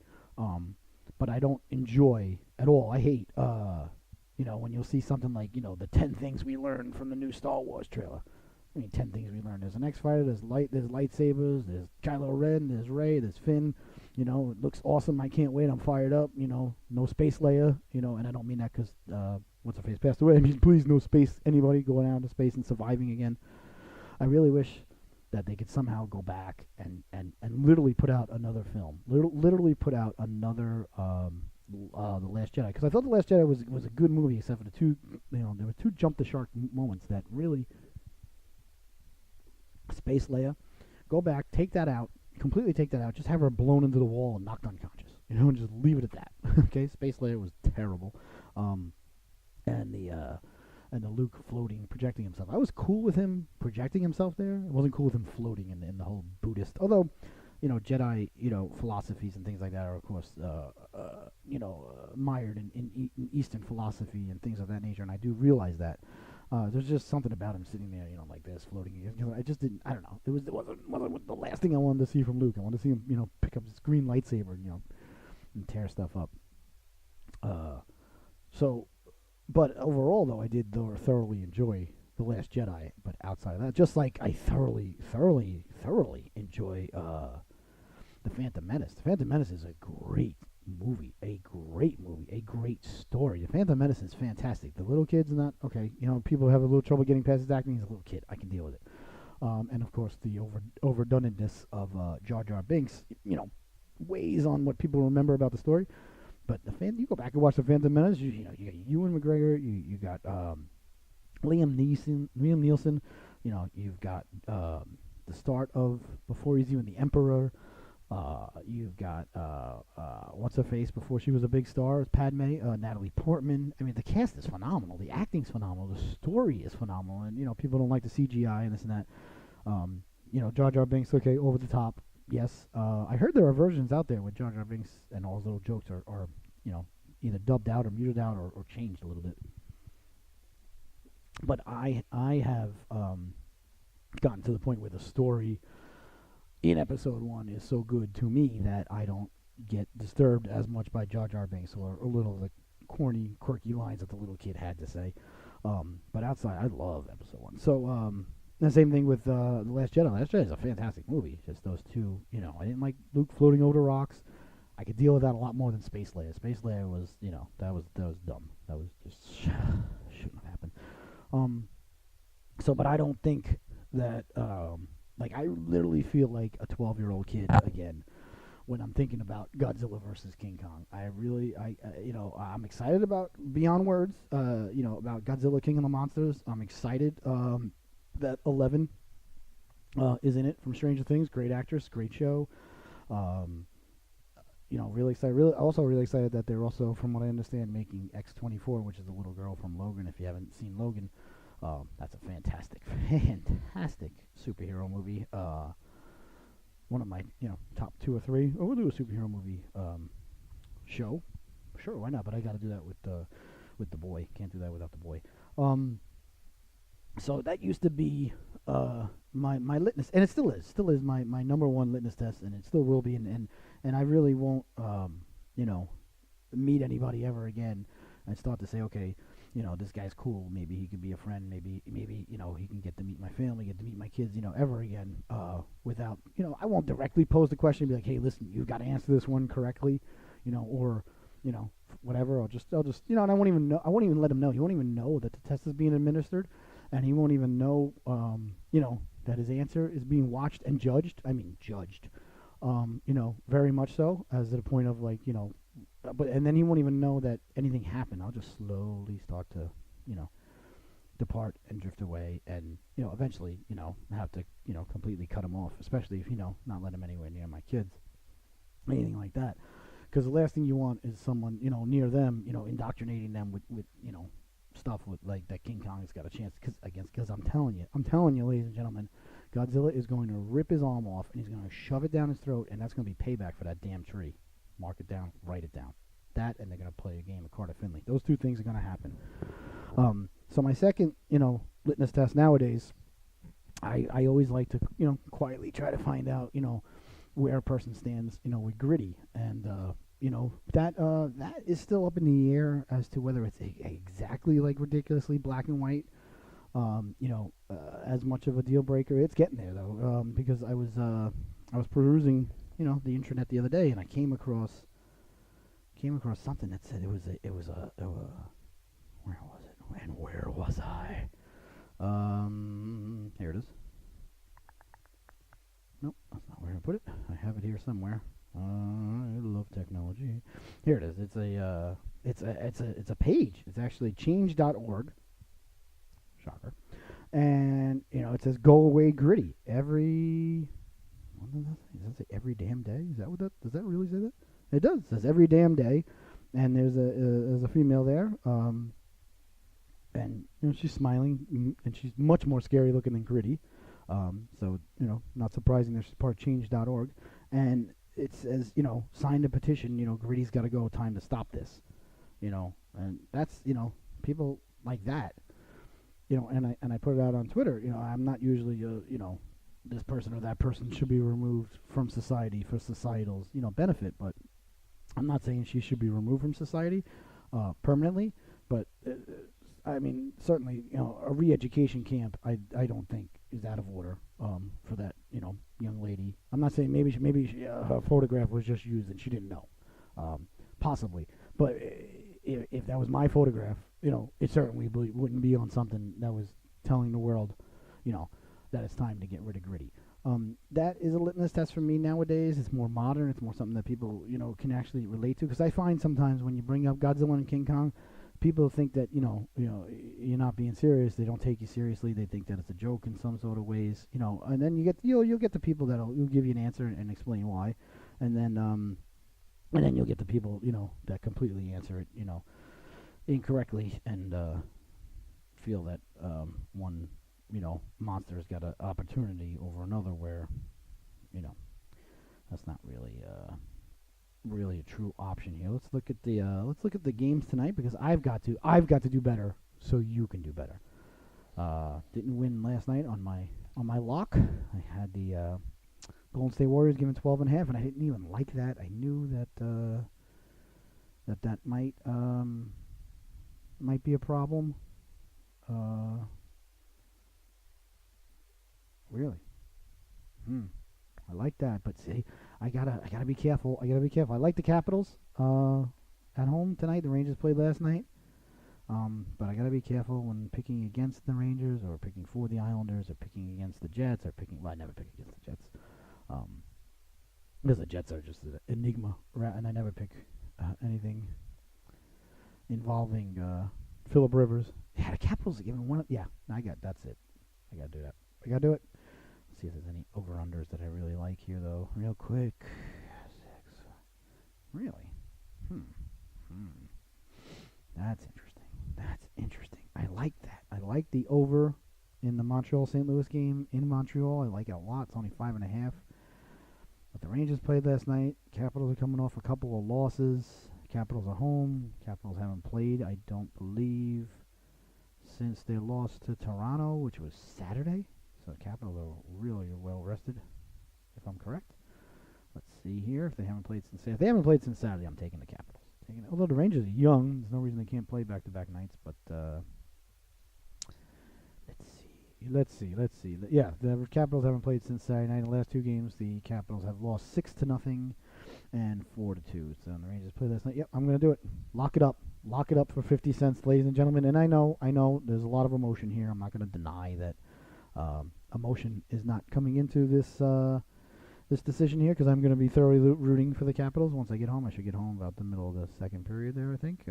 [SPEAKER 2] But I don't enjoy at all. I hate, when you'll see something like, the 10 things we learned from the new Star Wars trailer. I mean, 10 things we learned. There's an X-Fighter, there's lightsabers, there's Kylo Ren, there's Rey, there's Finn. It looks awesome. I can't wait. I'm fired up. No space Leia. And I don't mean that because what's her face passed away. I mean, please, no space. Anybody going out into space and surviving again. I really wish that they could somehow go back and literally put out another film. Literally put out another The Last Jedi, because I thought The Last Jedi was a good movie, except for the two. There were two jump the shark moments that really. Space Leia, go back, completely take that out, just have her blown into the wall and knocked unconscious, and just leave it at that. Okay, Space Leia was terrible, and the Luke floating, projecting himself. I was cool with him projecting himself there. I wasn't cool with him floating in the whole Buddhist, although, Jedi, philosophies and things like that are, of course, mired in Eastern philosophy and things of that nature, and I do realize that. There's just something about him sitting there, like this, floating. I just didn't. I don't know. It wasn't the last thing I wanted to see from Luke. I wanted to see him, pick up his green lightsaber, and tear stuff up. But overall, though, I did thoroughly enjoy The Last Jedi. But outside of that, just like I thoroughly enjoy The Phantom Menace. The Phantom Menace is a great movie, a great story. The Phantom Menace is fantastic. The little kid's not okay. People have a little trouble getting past his acting. He's a little kid. I can deal with it. And of course, the overdonedness of Jar Jar Binks, weighs on what people remember about the story. But you go back and watch the Phantom Menace. You got Ewan McGregor. You got Liam Neeson. You've got the start of before he's even the Emperor. You've got what's her face before she was a big star, Padme, Natalie Portman. I mean, the cast is phenomenal, the acting's phenomenal, the story is phenomenal, and people don't like the CGI and this and that. Jar Jar Binks, okay, over the top, yes. I heard there are versions out there with Jar Jar Binks and all his little jokes are either dubbed out or muted out or changed a little bit. But I have gotten to the point where the story in episode 1 is so good to me that I don't get disturbed as much by Jar Jar Binks or a little of the corny, quirky lines that the little kid had to say. But outside, I love episode 1. So, the same thing with The Last Jedi. The Last Jedi is a fantastic movie. Just those two, I didn't like Luke floating over the rocks. I could deal with that a lot more than Space Leia. Space Leia was, that was dumb. That was just shouldn't have happened. But I don't think that, I literally feel like a 12-year-old kid again when I'm thinking about Godzilla versus King Kong. I'm excited about Beyond Words, about Godzilla King of the Monsters. I'm excited that Eleven is in it from Stranger Things. Great actress, great show. Really excited. Really excited that they're also, from what I understand, making X-24, which is the little girl from Logan. If you haven't seen Logan, that's a fantastic superhero movie. One of my, top 2 or 3. We'll do a superhero movie show. Sure, why not? But I got to do that with the boy. Can't do that without the boy. So that used to be my litmus, and it still is my number one litmus test, and it still will be. And I really won't, meet anybody ever again and start to say, okay, this guy's cool. Maybe he could be a friend. Maybe, he can get to meet my family, get to meet my kids, ever again, without, I won't directly pose the question and be like, hey, listen, you've got to answer this one correctly, or, whatever. I'll just, and I won't even let him know. He won't even know that the test is being administered, and he won't even know, that his answer is being watched and judged. I mean, judged, very much so, as to the point of and then he won't even know that anything happened. I'll just slowly start to, depart and drift away, and eventually, have to, completely cut him off, especially if not let him anywhere near my kids, anything like that, because the last thing you want is someone near them, indoctrinating them with stuff with like that King Kong has got a chance because I'm telling you, ladies and gentlemen, Godzilla is going to rip his arm off and he's going to shove it down his throat, and that's going to be payback for that damn tree. Mark it down, write it down. That, and they're going to play a game of Carter Finley. Those two things are going to happen. So my second, litmus test nowadays, I always like to, quietly try to find out, where a person stands, with gritty, and that is still up in the air as to whether it's exactly like ridiculously black and white. As much of a deal breaker. It's getting there though, because I was perusing, the internet the other day, and I came across something that said it was a where was it? And where was I? Here it is. Nope, that's not where I put it. I have it here somewhere. I love technology. Here it is. It's a page. It's actually change.org. Shocker. And it says "Go away gritty" every. Does that say every damn day? Is that what that? Does that really say that? It does. It says every damn day, and there's a female there. And she's smiling, and she's much more scary looking than gritty. So not surprising. There's part of change.org, and it says sign the petition. Gritty's got to go. Time to stop this. And that's people like that. And I put it out on Twitter. I'm not usually this person or that person should be removed from society for societal's benefit, but I'm not saying she should be removed from society permanently. But I mean, certainly a re-education camp I don't think is out of order for that young lady. I'm not saying maybe her photograph was just used and she didn't know, possibly, but if that was my photograph, it certainly wouldn't be on something that was telling the world, that it's time to get rid of gritty. That is a litmus test for me nowadays. It's more modern. It's more something that people, can actually relate to. Because I find sometimes when you bring up Godzilla and King Kong, people think that, you're not being serious. They don't take you seriously. They think that it's a joke in some sort of ways, And then you get, you'll get the people that'll give you an answer and explain why, and then you'll get the people, that completely answer it, incorrectly and feel that one, monster's got an opportunity over another where, that's not really a true option here. Let's look at the games tonight, because I've got to do better so you can do better. Didn't win last night on my lock. I had the Golden State Warriors given 12.5, and I didn't even like that. I knew that that might be a problem. Really? I like that, but see, I gotta be careful. I like the Capitals at home tonight. The Rangers played last night, but I gotta be careful when picking against the Rangers or picking for the Islanders or picking against the Jets or picking. Well, I never pick against the Jets, because the Jets are just an enigma, and I never pick anything involving Phillip Rivers. Yeah, the Capitals are giving one. Yeah, that's it. I gotta do that. I gotta do it. Let's see if there's any over-unders that I really like here, though. Real quick. 6. Really? That's interesting. I like that. I like the over in the Montreal-St. Louis game in Montreal. I like it a lot. It's only 5.5. But the Rangers played last night. Capitals are coming off a couple of losses. Capitals are home. Capitals haven't played, I don't believe, since they lost to Toronto, which was Saturday. So the Capitals are really well rested, if I'm correct. Let's see here. If they haven't played since Saturday, I'm taking the Capitals. Although the Rangers are young, there's no reason they can't play back-to-back nights. But let's see. Yeah, the Capitals haven't played since Saturday night. The last two games, the Capitals have lost 6-0 and 4-2. So the Rangers played last night. Yep, I'm going to do it. Lock it up. Lock it up for 50 cents, ladies and gentlemen. And I know, there's a lot of emotion here. I'm not going to deny that emotion is not coming into this this decision here, because I'm going to be thoroughly rooting for the Capitals once I get home. I should get home about the middle of the second period there, I think.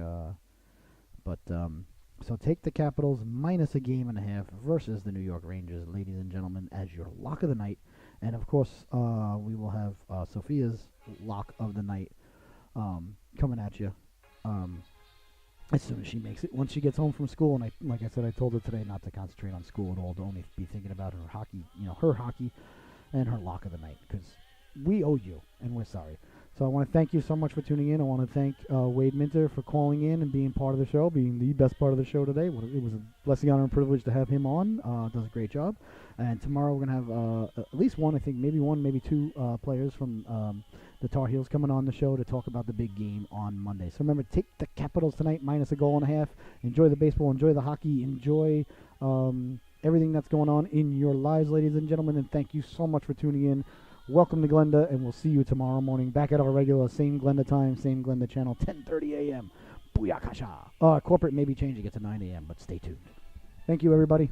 [SPEAKER 2] So take the Capitals minus 1.5 games versus the New York Rangers, ladies and gentlemen, as your lock of the night. And, of course, we will have Sophia's lock of the night coming at you as soon as she makes it. Once she gets home from school, and like I said, I told her today not to concentrate on school at all, to only be thinking about her hockey and her lock of the night, because we owe you, and we're sorry. So I want to thank you so much for tuning in. I want to thank Wade Minter for calling in and being part of the show, being the best part of the show today. It was a blessing, honor, and privilege to have him on. Does a great job. And tomorrow we're going to have at least one, I think, maybe two players from the Tar Heels coming on the show to talk about the big game on Monday. So remember, take the Capitals tonight minus a goal and a half. Enjoy the baseball. Enjoy the hockey. Enjoy everything that's going on in your lives, ladies and gentlemen. And thank you so much for tuning in. Welcome to Glenda, and we'll see you tomorrow morning back at our regular same Glenda time, same Glenda channel, 10:30 a.m. Booyakasha. Corporate may be changing it to 9 a.m., but stay tuned. Thank you, everybody.